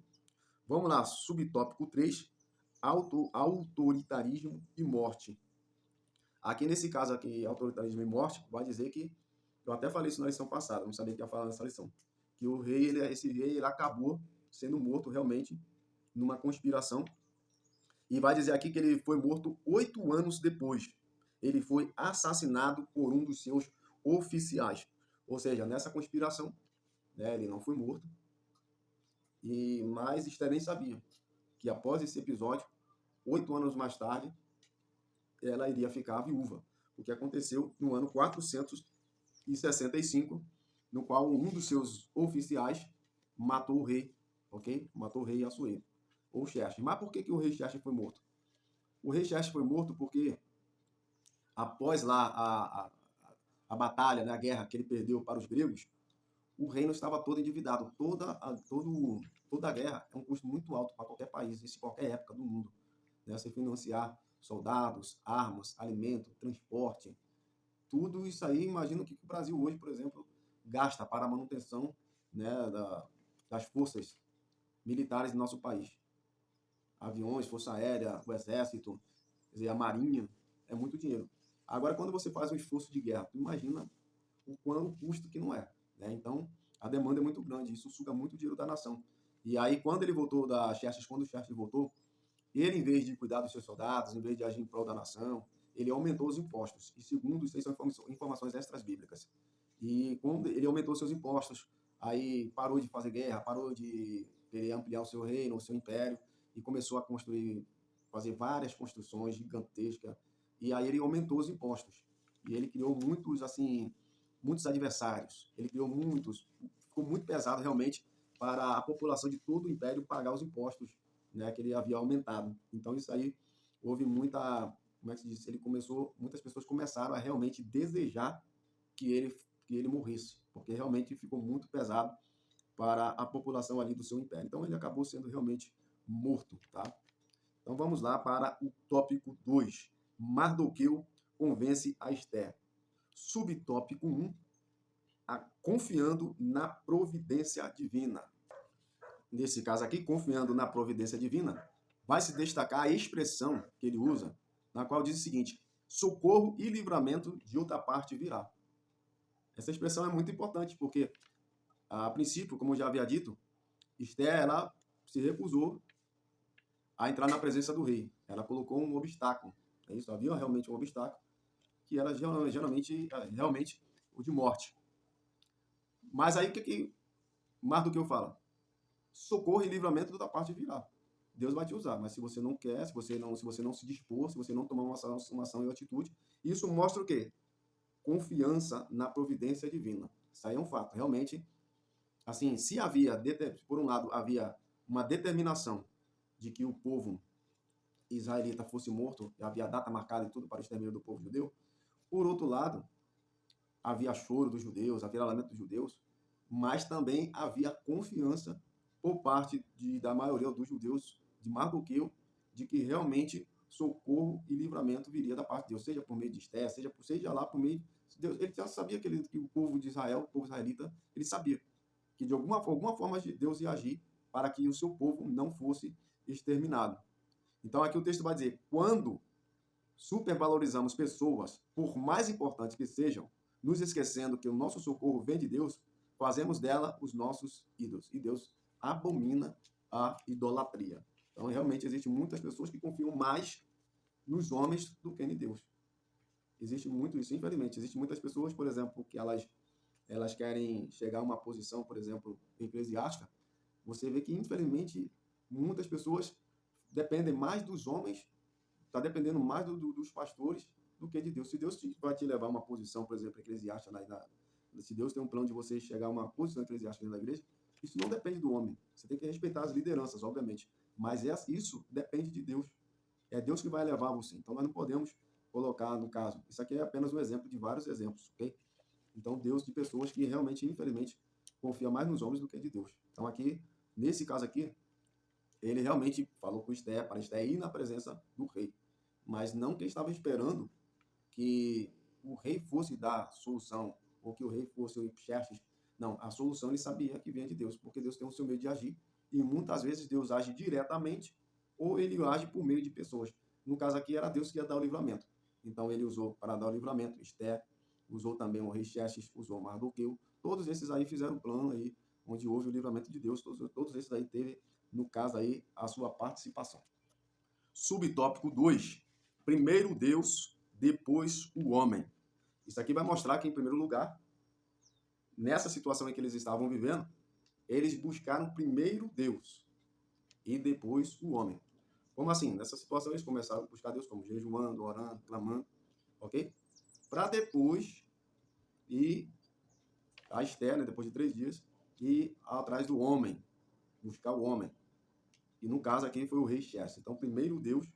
Vamos lá, subtópico 3, autoritarismo e morte. Aqui nesse caso aqui, autoritarismo e morte, vai dizer que, eu até falei isso na lição passada, não sabia que ia falar nessa lição, que o rei, esse rei, ele acabou sendo morto realmente numa conspiração, e vai dizer aqui que ele foi morto 8 anos depois. Ele foi assassinado por um dos seus oficiais. Ou seja, nessa conspiração, né, ele não foi morto, mas Esther nem sabia que após esse episódio, 8 anos mais tarde, ela iria ficar viúva. O que aconteceu no ano 465, no qual um dos seus oficiais matou o rei, ok? Matou o rei Assuero. ou Xerxes. Mas por que o rei Xerxes foi morto? O rei Xerxes foi morto porque, após lá a batalha, né, a guerra que ele perdeu para os gregos, o reino estava todo endividado. Toda a guerra é um custo muito alto para qualquer país, isso em qualquer época do mundo. Né? Você financiar soldados, armas, alimento, transporte, tudo isso aí, imagina o que o Brasil hoje, por exemplo, gasta para a manutenção, né, das forças militares do nosso país. Aviões, Força Aérea, o Exército, quer dizer, a Marinha, é muito dinheiro. Agora, quando você faz um esforço de guerra, tu imagina o custo que não é. Né? Então, a demanda é muito grande, isso suga muito dinheiro da nação. E aí, quando ele voltou da Xerxes, quando o Xerxes voltou, ele, em vez de cuidar dos seus soldados, em vez de agir em prol da nação, ele aumentou os impostos. E segundo, isso aí são informações extras bíblicas. E quando ele aumentou seus impostos, aí parou de fazer guerra, parou de querer ampliar o seu reino, o seu império, e começou a construir, fazer várias construções gigantescas. E aí ele aumentou os impostos. E ele criou muitos, assim, muitos adversários. Ele criou muitos, ficou muito pesado realmente para a população de todo o império pagar os impostos, né, que ele havia aumentado. Então isso aí houve muita, como é que se diz? Ele começou, muitas pessoas começaram a realmente desejar que ele morresse, porque realmente ficou muito pesado para a população ali do seu império. Então ele acabou sendo realmente morto, tá? Então vamos lá para o tópico 2. Mardoqueu convence a Esther. Subtópico 1, confiando na providência divina. Nesse caso aqui, confiando na providência divina, vai se destacar a expressão que ele usa, na qual diz o seguinte: socorro e livramento de outra parte virá. Essa expressão é muito importante, porque, a princípio, como eu já havia dito, Esther, ela se recusou a entrar na presença do rei. Ela colocou um obstáculo. É isso, havia realmente um obstáculo, que era realmente o de morte. Mas aí o que mais do que eu falo? Socorro e livramento da parte virá. Deus vai te usar, mas se você não quer, se você não se dispor, se você não tomar uma ação e atitude, isso mostra o quê? Confiança na providência divina. Isso aí é um fato. Realmente, assim, se havia, por um lado, havia uma determinação de que o povo israelita fosse morto, havia data marcada e tudo para o extermínio do povo judeu, por outro lado, havia choro dos judeus, havia lamento dos judeus, mas também havia confiança por parte da maioria dos judeus, de Mardoqueu, de que realmente socorro e livramento viria da parte de Deus, seja por meio de Esther, seja lá por meio de Deus. Ele já sabia que o povo de Israel, o povo israelita, ele sabia que de alguma forma Deus ia agir para que o seu povo não fosse exterminado. Então aqui o texto vai dizer: quando supervalorizamos pessoas, por mais importantes que sejam, nos esquecendo que o nosso socorro vem de Deus, fazemos dela os nossos ídolos. E Deus abomina a idolatria. Então, realmente, existem muitas pessoas que confiam mais nos homens do que em Deus. Existe muito isso, infelizmente. Existem muitas pessoas, por exemplo, que elas querem chegar a uma posição, por exemplo, eclesiástica. Você vê que, infelizmente, muitas pessoas dependem mais dos homens, está dependendo mais dos pastores do que de Deus. Se Deus vai te levar a uma posição, por exemplo, eclesiástica, se Deus tem um plano de você chegar a uma posição eclesiástica dentro da igreja, isso não depende do homem. Você tem que respeitar as lideranças, obviamente. Mas isso depende de Deus. É Deus que vai levar você. Então nós não podemos colocar, no caso, isso aqui é apenas um exemplo de vários exemplos, ok? Então Deus de pessoas que realmente, infelizmente, confia mais nos homens do que de Deus. Então aqui, nesse caso aqui, ele realmente falou com Esther, para Esther ir na presença do rei. Mas não que ele estava esperando que o rei fosse dar solução, ou que o rei fosse o Xerxes. Não, a solução ele sabia que vinha de Deus, porque Deus tem o seu meio de agir. E muitas vezes Deus age diretamente, ou ele age por meio de pessoas. No caso aqui, era Deus que ia dar o livramento. Então ele usou para dar o livramento Esther, usou também o rei Xerxes, usou Mardoqueu. Todos esses aí fizeram um plano aí, onde houve o livramento de Deus. Todos esses aí teve, no caso aí, a sua participação. Subtópico 2. Primeiro Deus, depois o homem. Isso aqui vai mostrar que, em primeiro lugar, nessa situação em que eles estavam vivendo, eles buscaram primeiro Deus e depois o homem. Como assim? Nessa situação eles começaram a buscar Deus como? Jejuando, orando, clamando, ok? Para depois ir a Esther, né, depois de 3 dias, ir atrás do homem, buscar o homem. E no caso aqui foi o rei Xerxes. Então, primeiro Deus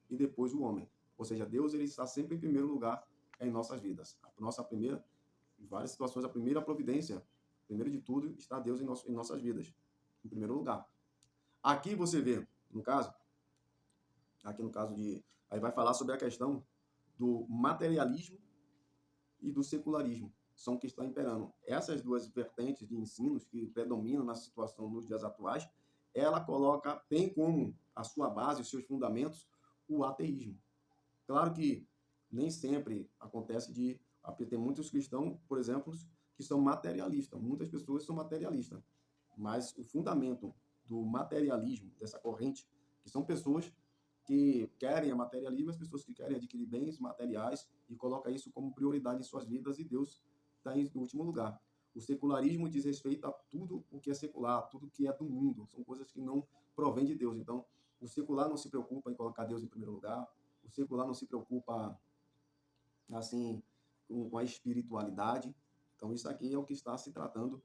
e depois o homem. Ou seja, Deus ele está sempre em primeiro lugar em nossas vidas. A nossa primeira, em várias situações, a primeira providência, primeiro de tudo, está Deus em nossas vidas, em primeiro lugar. Aqui você vê, no caso, aí vai falar sobre a questão do materialismo e do secularismo, são que estão imperando. Essas duas vertentes de ensinos que predominam na situação nos dias atuais, ela tem como a sua base, os seus fundamentos, o ateísmo. Claro que nem sempre acontece tem muitos cristãos, por exemplo, que são materialistas. Muitas pessoas são materialistas. Mas o fundamento do materialismo, dessa corrente, que são pessoas que querem a materialismo, as pessoas que querem adquirir bens materiais e colocam isso como prioridade em suas vidas e Deus está em último lugar. O secularismo diz respeito a tudo o que é secular, tudo que é do mundo. São coisas que não provêm de Deus. Então, o secular não se preocupa em colocar Deus em primeiro lugar. O secular não se preocupa, assim, com a espiritualidade. Então, isso aqui é o que está se tratando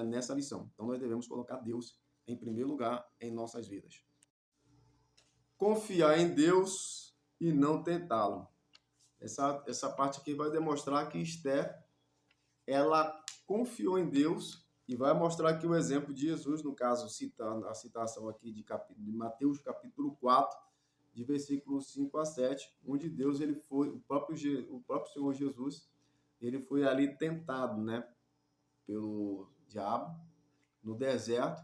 nessa lição. Então, nós devemos colocar Deus em primeiro lugar em nossas vidas. Confiar em Deus e não tentá-lo. Essa parte aqui vai demonstrar que Esther, ela confiou em Deus e vai mostrar aqui o exemplo de Jesus, no caso, citando a citação aqui de Mateus capítulo 4, de versículos 5 a 7, onde Deus, ele foi, o próprio Senhor Jesus, ele foi ali tentado, né, pelo diabo, no deserto.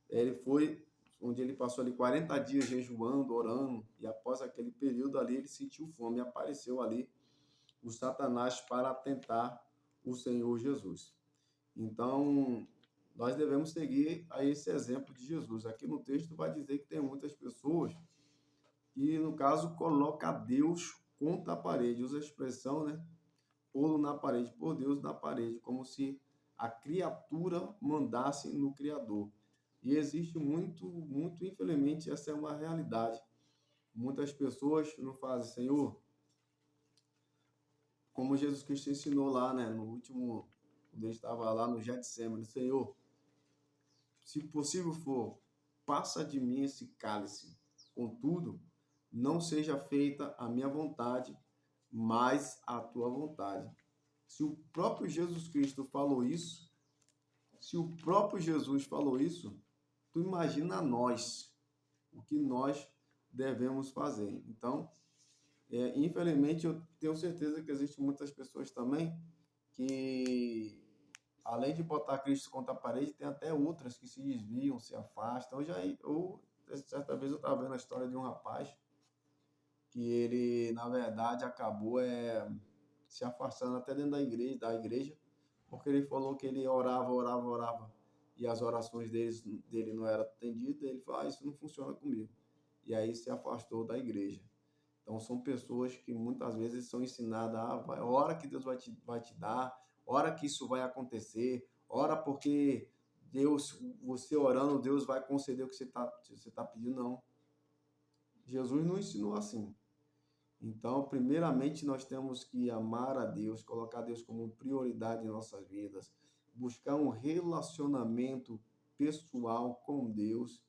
Ele foi onde ele passou ali 40 dias jejuando, orando, e após aquele período ali, ele sentiu fome, e apareceu ali o Satanás para tentar o Senhor Jesus. Então, nós devemos seguir a esse exemplo de Jesus. Aqui no texto vai dizer que tem muitas pessoas que, no caso, coloca Deus contra a parede. Usa a expressão, né? Pô-lo na parede, por Deus na parede, como se a criatura mandasse no Criador. E existe muito, infelizmente, essa é uma realidade. Muitas pessoas não fazem, Senhor, como Jesus Cristo ensinou lá, né? No último, quando ele estava lá no Getsemane, Senhor, se possível for, passa de mim esse cálice. Contudo, não seja feita a minha vontade, mas a tua vontade. Se o próprio Jesus Cristo falou isso, tu imagina nós, o que nós devemos fazer. Então, infelizmente, eu tenho certeza que existem muitas pessoas também que, além de botar Cristo contra a parede, tem até outras que se desviam, se afastam. Certa vez eu estava vendo a história de um rapaz que ele, na verdade, acabou se afastando até dentro da igreja, porque ele falou que ele orava, e as orações dele não eram atendidas. Ele falou, isso não funciona comigo. E aí se afastou da igreja. Então, são pessoas que muitas vezes são ensinadas, ora que Deus vai te dar, ora que isso vai acontecer, ora porque Deus, você orando, Deus vai conceder o que você tá pedindo. Não. Jesus não ensinou assim. Então, primeiramente, nós temos que amar a Deus, colocar Deus como prioridade em nossas vidas, buscar um relacionamento pessoal com Deus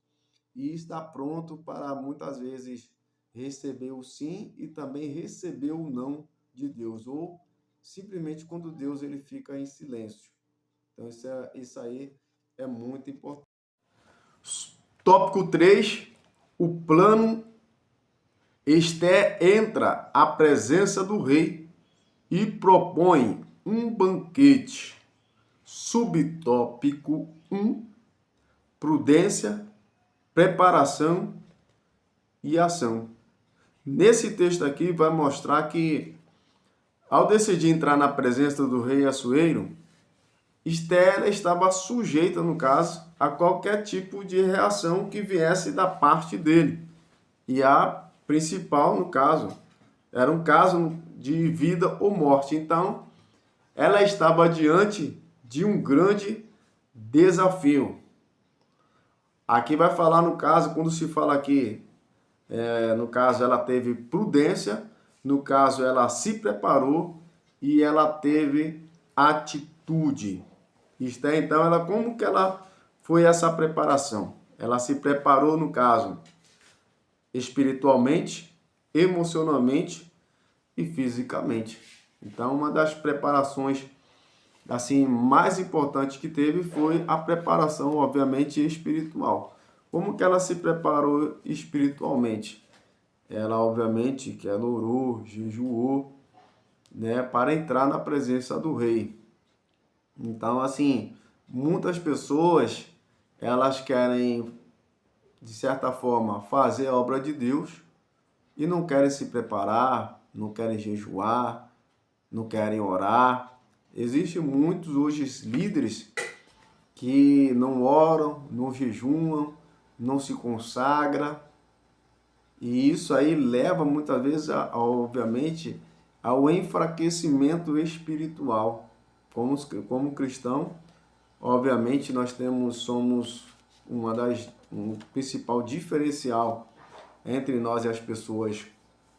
e estar pronto para, muitas vezes, receber o sim e também receber o não de Deus, ou simplesmente quando Deus ele fica em silêncio. Então, isso aí é muito importante. Tópico 3, o plano. Esther entra à presença do rei e propõe um banquete. Subtópico 1, prudência, preparação e ação. Nesse texto aqui vai mostrar que, ao decidir entrar na presença do rei Assuero, Esther estava sujeita, no caso, a qualquer tipo de reação que viesse da parte dele. E a principal, no caso, era um caso de vida ou morte. Então, ela estava diante de um grande desafio. Aqui vai falar, no caso, quando se fala aqui, no caso, ela teve prudência, no caso, ela se preparou e ela teve atitude. Então, como que ela foi essa preparação? ela se preparou, no caso, espiritualmente, emocionalmente e fisicamente. Então, uma das preparações assim mais importantes que teve foi a preparação, obviamente, espiritual. Como que ela se preparou espiritualmente? Ela, obviamente, que ela orou, jejuou, né, para entrar na presença do rei. Então, assim, muitas pessoas, elas querem, de certa forma, fazer a obra de Deus e não querem se preparar, não querem jejuar, não querem orar. Existem muitos hoje líderes que não oram, não jejuam, não se consagram, e isso aí leva muitas vezes, obviamente, ao enfraquecimento espiritual. Como cristão, obviamente, somos um principal diferencial entre nós e as pessoas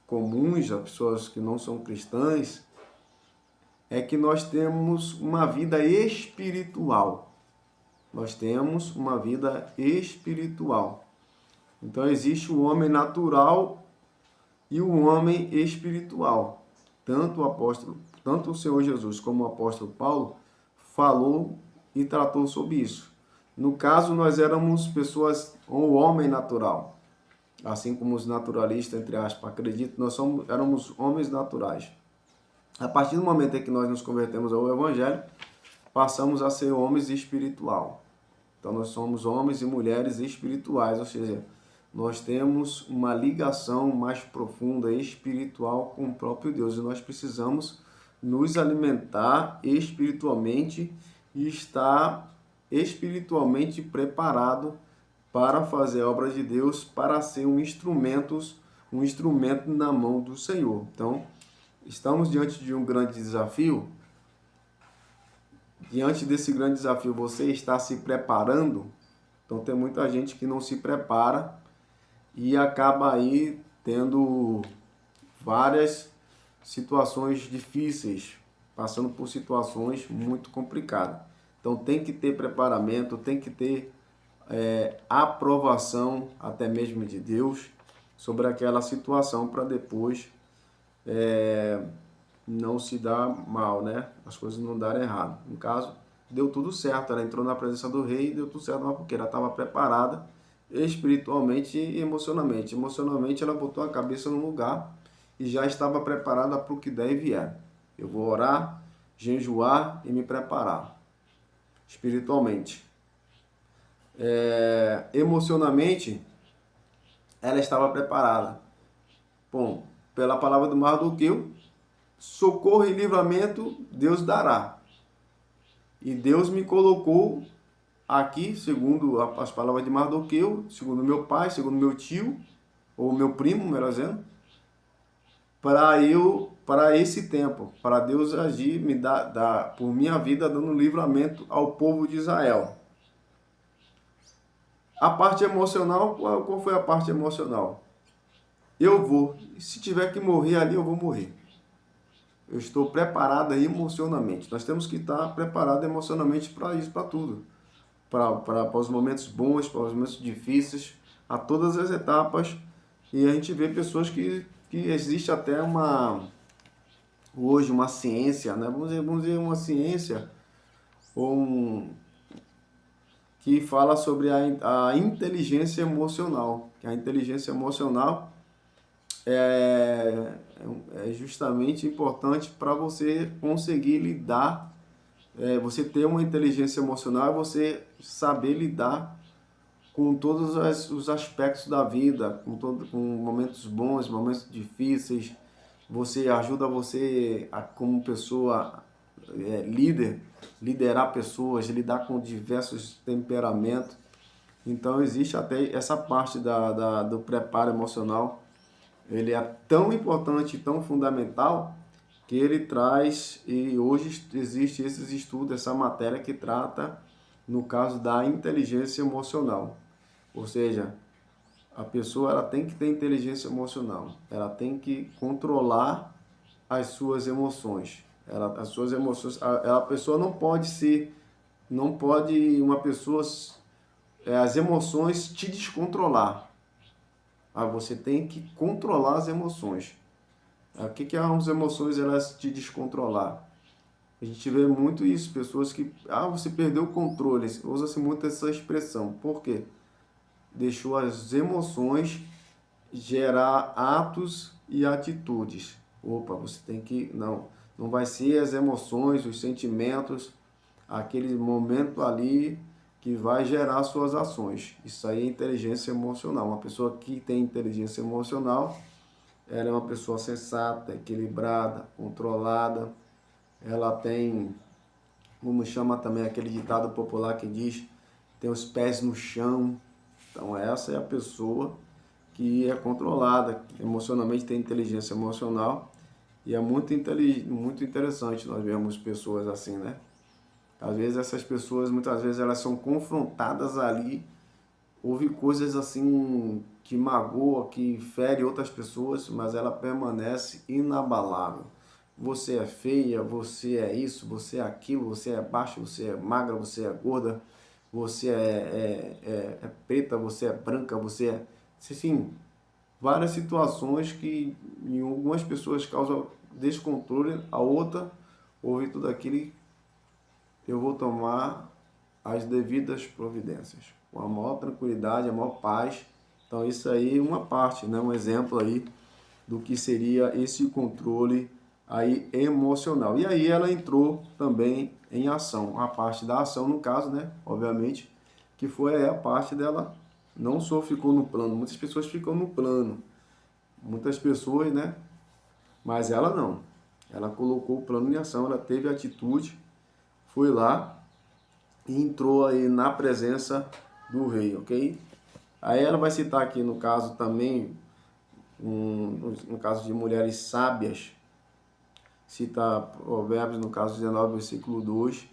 comuns, as pessoas que não são cristãs, é que nós temos uma vida espiritual. Nós temos uma vida espiritual. Então existe o homem natural e o homem espiritual. Tanto o Senhor Jesus como o apóstolo Paulo falou e tratou sobre isso. No caso, nós éramos pessoas, ou homem natural. Assim como os naturalistas, entre aspas, acreditam, éramos homens naturais. A partir do momento em que nós nos convertemos ao Evangelho, passamos a ser homens espiritual. Então nós somos homens e mulheres espirituais, ou seja, nós temos uma ligação mais profunda espiritual com o próprio Deus e nós precisamos nos alimentar espiritualmente e estar espiritualmente preparado para fazer a obra de Deus, para ser um instrumento na mão do Senhor. Então, estamos diante de um grande desafio. Diante desse grande desafio, você está se preparando? Então, tem muita gente que não se prepara e acaba aí tendo várias situações difíceis, passando por situações muito complicadas. Então, tem que ter preparamento, tem que ter aprovação até mesmo de Deus sobre aquela situação para depois não se dar mal, né? As coisas não darem errado. No caso, deu tudo certo. Ela entrou na presença do rei e deu tudo certo, mas porque ela estava preparada espiritualmente e emocionalmente. Emocionalmente, ela botou a cabeça no lugar e já estava preparada para o que der e vier. Eu vou orar, jejuar e me preparar espiritualmente. Emocionalmente, ela estava preparada. Bom, pela palavra do Mardoqueu, socorro e livramento Deus dará. E Deus me colocou aqui, segundo as palavras de Mardoqueu, segundo meu pai, segundo meu tio, ou meu primo, melhor dizendo, para esse tempo, para Deus agir, me dar por minha vida, dando livramento ao povo de Israel. A parte emocional, qual foi a parte emocional? Eu vou, se tiver que morrer ali, eu vou morrer. Eu estou preparado emocionalmente. Nós temos que estar preparados emocionalmente para isso, para tudo. Para os momentos bons, para os momentos difíceis, a todas as etapas. E a gente vê pessoas que existe até hoje uma ciência, né? Vamos dizer uma ciência que fala sobre a inteligência emocional. Que a inteligência emocional é justamente importante para você conseguir lidar, você ter uma inteligência emocional, você saber lidar com todos os aspectos da vida, com momentos bons, momentos difíceis. Você ajuda como pessoa liderar pessoas, lidar com diversos temperamentos. Então existe até essa parte do preparo emocional. Ele é tão importante, tão fundamental, que ele traz, e hoje existe esses estudos, essa matéria que trata, no caso da inteligência emocional. Ou seja, a pessoa ela tem que ter inteligência emocional, ela tem que controlar as suas emoções. As suas emoções, a pessoa não pode uma pessoa as emoções te descontrolar. Você tem que controlar as emoções. O que que as emoções elas te descontrolar? A gente vê muito isso, pessoas que, você perdeu o controle, usa-se muito essa expressão. Por quê? Deixou as emoções gerar atos e atitudes. Opa, você tem que, não vai ser as emoções, os sentimentos, aquele momento ali que vai gerar suas ações. Isso aí é inteligência emocional. Uma pessoa que tem inteligência emocional, ela é uma pessoa sensata, equilibrada, controlada. Ela tem, como chama também aquele ditado popular que diz, tem os pés no chão. Então essa é a pessoa que é controlada, emocionalmente tem inteligência emocional. E é muito interessante nós vemos pessoas assim, né? Às vezes essas pessoas, muitas vezes, elas são confrontadas ali, houve coisas assim que magoa, que fere outras pessoas, mas ela permanece inabalável. Você é feia, você é isso, você é aquilo, você é baixa, você é magra, você é gorda, você é preta, você é branca, você é... Enfim, várias situações que em algumas pessoas causam descontrole, a outra ouve tudo aquilo, eu vou tomar as devidas providências, com a maior tranquilidade, a maior paz. Então isso aí é uma parte, né? Um exemplo aí do que seria esse controle aí emocional. E aí ela entrou também em ação, a parte da ação no caso, né? Obviamente, que foi a parte dela não só ficou no plano, muitas pessoas ficam no plano, muitas pessoas, né? Mas ela não. Ela colocou o plano em ação, ela teve atitude, foi lá e entrou aí na presença do rei, ok? Aí ela vai citar aqui no caso também, no caso de mulheres sábias, cita Provérbios no caso 19, versículo 2,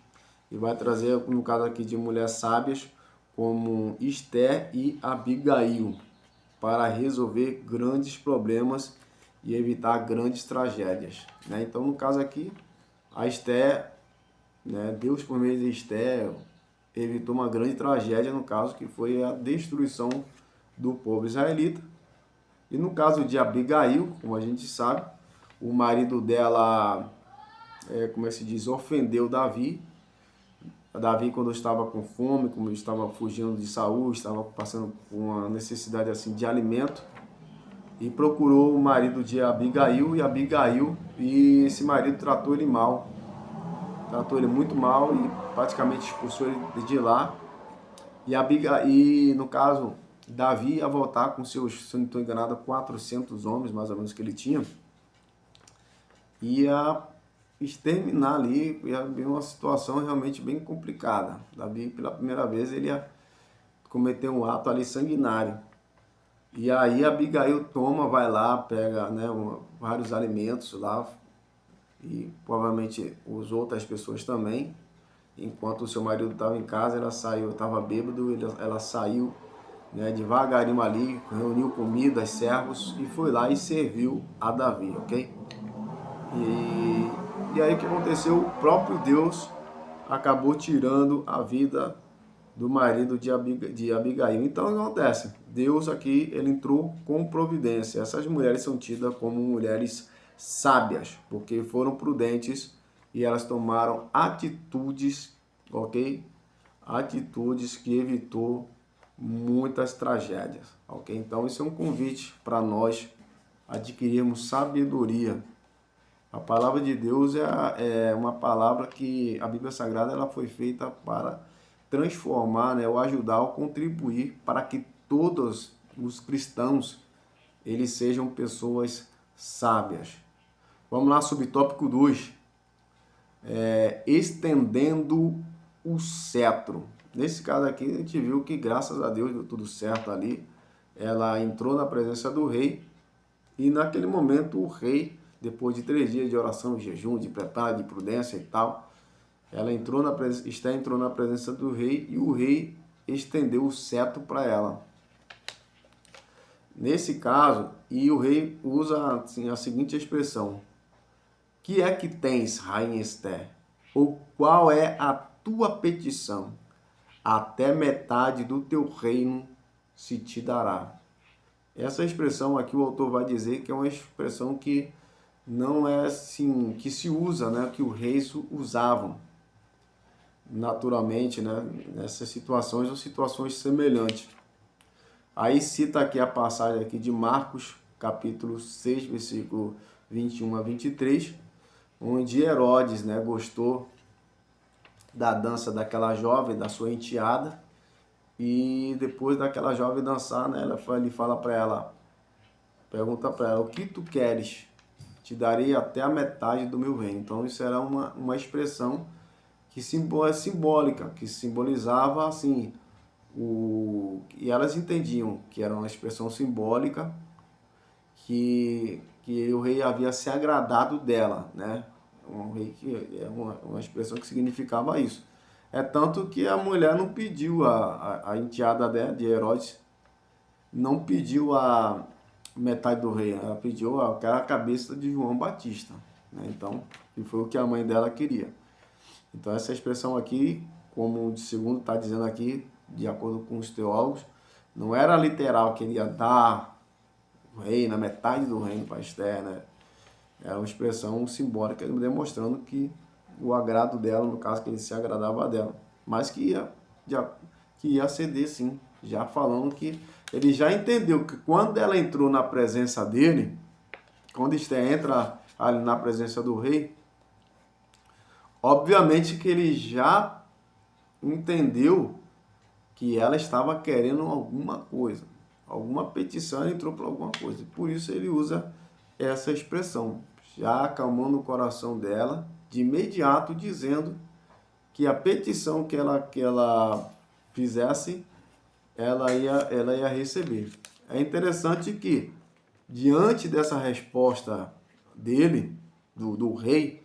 e vai trazer no caso aqui de mulheres sábias, como Esté e Abigail, para resolver grandes problemas e evitar grandes tragédias, né? Então no caso aqui, a Esté, né, Deus por meio de Esté evitou uma grande tragédia, no caso que foi a destruição do povo israelita. E no caso de Abigail, como a gente sabe, o marido dela, como é que se diz, ofendeu Davi. Davi, quando estava com fome, como estava fugindo de Saul, estava passando por uma necessidade assim de alimento, e procurou o marido de Abigail, e esse marido tratou ele mal, tratou ele muito mal e praticamente expulsou ele de lá. E no caso, Davi ia voltar com seus, se não estou enganado, 400 homens, mais ou menos, que ele tinha, ia exterminar ali, ia haver uma situação realmente bem complicada. Davi, pela primeira vez, ele ia cometer um ato ali sanguinário. E aí Abigail toma, vai lá, pega, né, vários alimentos lá, e provavelmente usou outras pessoas também. Enquanto o seu marido estava em casa, ela saiu, estava bêbado, ela saiu, né, devagarinho ali, reuniu comida, servos, e foi lá e serviu a Davi, ok? E aí o que aconteceu? O próprio Deus acabou tirando a vida do marido de Abigail. Então o que acontece? Deus aqui, ele entrou com providência. Essas mulheres são tidas como mulheres sábias, porque foram prudentes e elas tomaram atitudes, ok? Atitudes que evitou muitas tragédias, ok? Então isso é um convite para nós adquirirmos sabedoria. A palavra de Deus é uma palavra que a Bíblia Sagrada ela foi feita para transformar, né, ou ajudar ou contribuir para que todos os cristãos eles sejam pessoas sábias. Vamos lá, subtópico 2. Estendendo o cetro. Nesse caso aqui, a gente viu que, graças a Deus, deu tudo certo ali. Ela entrou na presença do rei e, naquele momento, o rei, depois de 3 dias de oração, de jejum, de preparo, de prudência e tal, Esther entrou na presença do rei e o rei estendeu o cetro para ela. Nesse caso, e o rei usa assim, a seguinte expressão: que é que tens, rainha Esther? Ou qual é a tua petição? até metade do teu reino se te dará. Essa expressão aqui o autor vai dizer que é uma expressão que não é assim, que se usa, né, que os reis usavam naturalmente, né, nessas situações ou situações semelhantes. Aí cita aqui a passagem aqui de Marcos, capítulo 6, versículo 21 a 23, onde Herodes, né, gostou da dança daquela jovem, da sua enteada, e depois daquela jovem dançar, né, ele fala para ela, pergunta para ela, o que tu queres? Te darei até a metade do meu reino. Então isso era uma expressão que é simbólica, que simbolizava assim, e elas entendiam que era uma expressão simbólica, que o rei havia se agradado dela, né? Um rei que é uma expressão que significava isso. É tanto que a mulher não pediu, a enteada de Herodes, não pediu a metade do rei, ela pediu a cabeça de João Batista, né? Então, que foi o que a mãe dela queria. Então, essa expressão aqui, como o segundo está dizendo aqui, de acordo com os teólogos, não era literal que ele ia dar o rei na metade do reino para Esther, né? Era uma expressão simbólica demonstrando que o agrado dela, no caso que ele se agradava dela, mas que ia ceder sim, já falando que ele já entendeu que quando ela entrou na presença dele, quando Esther entra ali na presença do rei, obviamente que ele já entendeu que ela estava querendo alguma coisa, alguma petição, ela entrou por alguma coisa. Por isso ele usa essa expressão, já acalmando o coração dela, de imediato dizendo que a petição que ela fizesse, ela ia receber. É interessante que, diante dessa resposta dele, do rei,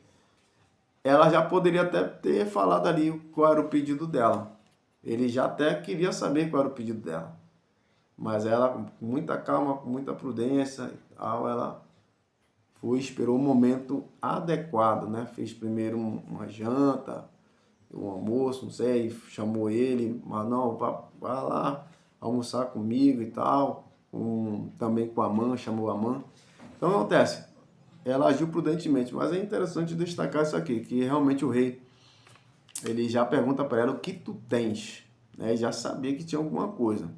ela já poderia até ter falado ali qual era o pedido dela. Ele já até queria saber qual era o pedido dela. Mas ela, com muita calma, com muita prudência, ela foi, esperou o momento adequado, né? Fez primeiro uma janta, um almoço, não sei, chamou ele, mas não, vai lá almoçar comigo e tal, também com a mãe, chamou a mãe. Então, o que acontece? Ela agiu prudentemente, mas é interessante destacar isso aqui, que realmente o rei, ele já pergunta para ela o que tu tens, né? Ele já sabia que tinha alguma coisa.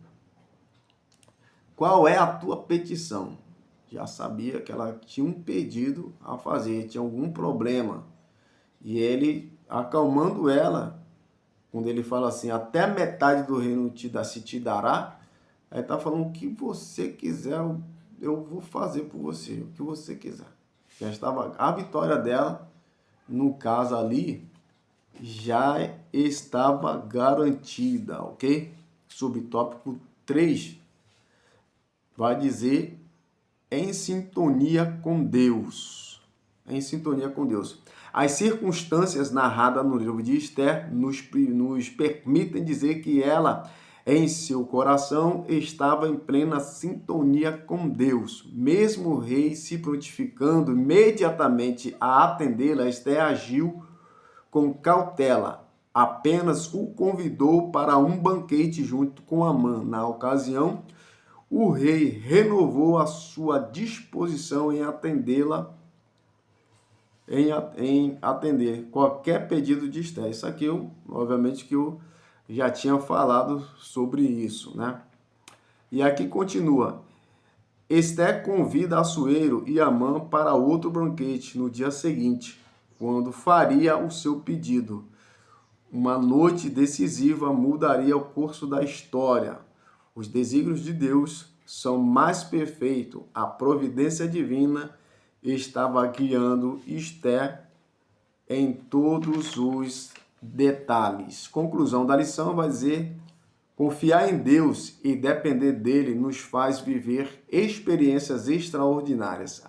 Qual é a tua petição? Já sabia que ela tinha um pedido a fazer, tinha algum problema. E ele, acalmando ela, quando ele fala assim, até metade do reino se te dará, aí está falando o que você quiser, eu vou fazer por você, o que você quiser. Já estava, a vitória dela, no caso ali, já estava garantida, ok? Subtópico 3 vai dizer em sintonia com Deus. Em sintonia com Deus. As circunstâncias narradas no livro de Esther nos permitem dizer que ela, em seu coração, estava em plena sintonia com Deus. Mesmo o rei se prontificando imediatamente a atendê-la, Esther agiu com cautela. Apenas o convidou para um banquete junto com Amã. Na ocasião, o rei renovou a sua disposição em atendê-la, em atender qualquer pedido de Esther. Isso aqui, obviamente, que eu já tinha falado sobre isso, né? E aqui continua. Esther convida Assuero e Amã para outro banquete no dia seguinte, quando faria o seu pedido. Uma noite decisiva mudaria o curso da história. Os desígnios de Deus são mais perfeitos. A providência divina estava guiando Esther em todos os detalhes. Conclusão da lição vai dizer: confiar em Deus e depender dele nos faz viver experiências extraordinárias.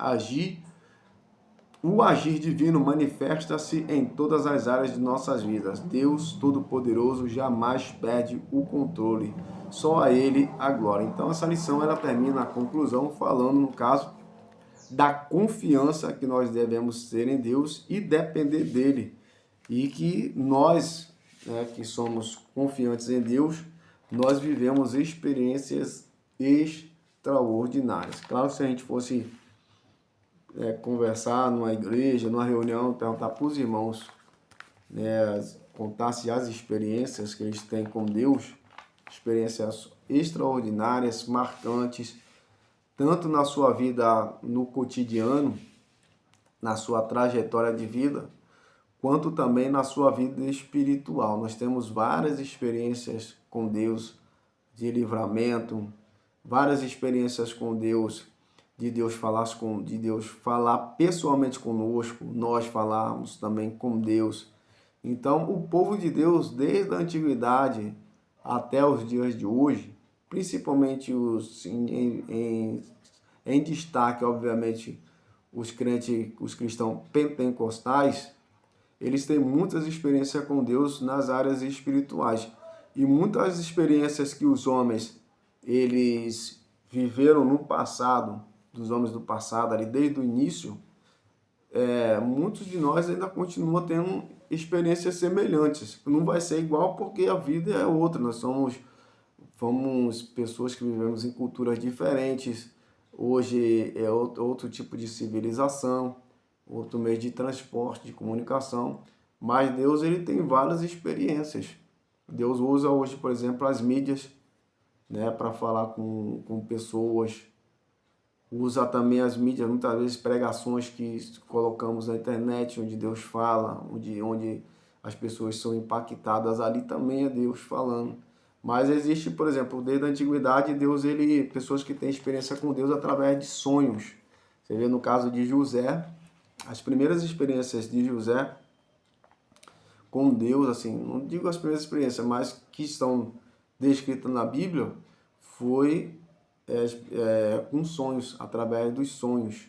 O agir divino manifesta-se em todas as áreas de nossas vidas. Deus Todo-Poderoso jamais perde o controle. Só a Ele a glória. Então, essa lição ela termina a conclusão falando, no caso, da confiança que nós devemos ter em Deus e depender dele. E que nós né, que somos confiantes em Deus, nós vivemos experiências extraordinárias. Claro, se a gente fosse conversar numa igreja, numa reunião, perguntar para os irmãos, né, contasse as experiências que eles têm com Deus, experiências extraordinárias, marcantes, tanto na sua vida no cotidiano, na sua trajetória de vida, quanto também na sua vida espiritual. Nós temos várias experiências com Deus de livramento, várias experiências com Deus, de Deus falar pessoalmente conosco, nós falarmos também com Deus. Então, o povo de Deus, desde a antiguidade até os dias de hoje, principalmente os em destaque, obviamente, os crentes, os cristãos pentecostais, eles têm muitas experiências com Deus nas áreas espirituais. E muitas experiências que os homens eles viveram no passado, dos homens do passado, ali desde o início, muitos de nós ainda continuam tendo experiências semelhantes. Não vai ser igual porque a vida é outra. Nós fomos pessoas que vivemos em culturas diferentes. Hoje é outro tipo de civilização, outro meio de transporte, de comunicação. Mas Deus ele tem várias experiências. Deus usa hoje, por exemplo, as mídias, né, para falar com pessoas. Usa também as mídias, muitas vezes pregações que colocamos na internet, onde Deus fala, onde as pessoas são impactadas, ali também é Deus falando. Mas existe, por exemplo, desde a antiguidade, pessoas que têm experiência com Deus através de sonhos. Você vê no caso de José, as primeiras experiências de José com Deus, assim, não digo as primeiras experiências, mas que estão descritas na Bíblia, foi com sonhos, através dos sonhos.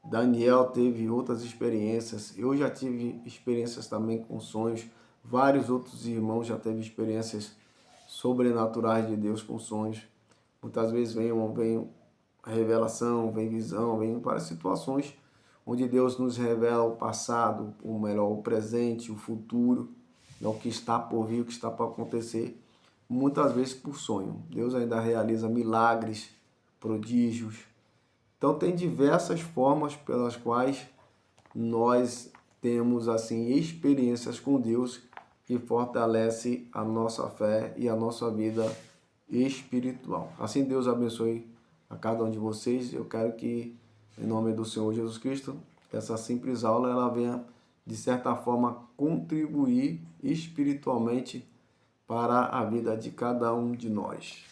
Daniel teve outras experiências, eu já tive experiências também com sonhos, vários outros irmãos já teve experiências sobrenaturais de Deus com sonhos. Muitas vezes vem revelação, vem visão, vem várias situações onde Deus nos revela o passado, o melhor, o presente, o futuro, o que está por vir, o que está para acontecer, muitas vezes por sonho. Deus ainda realiza milagres, prodígios. Então tem diversas formas pelas quais nós temos assim experiências com Deus que fortalece a nossa fé e a nossa vida espiritual. Assim Deus abençoe a cada um de vocês. Eu quero que, em nome do Senhor Jesus Cristo, essa simples aula ela venha, de certa forma, contribuir espiritualmente para a vida de cada um de nós.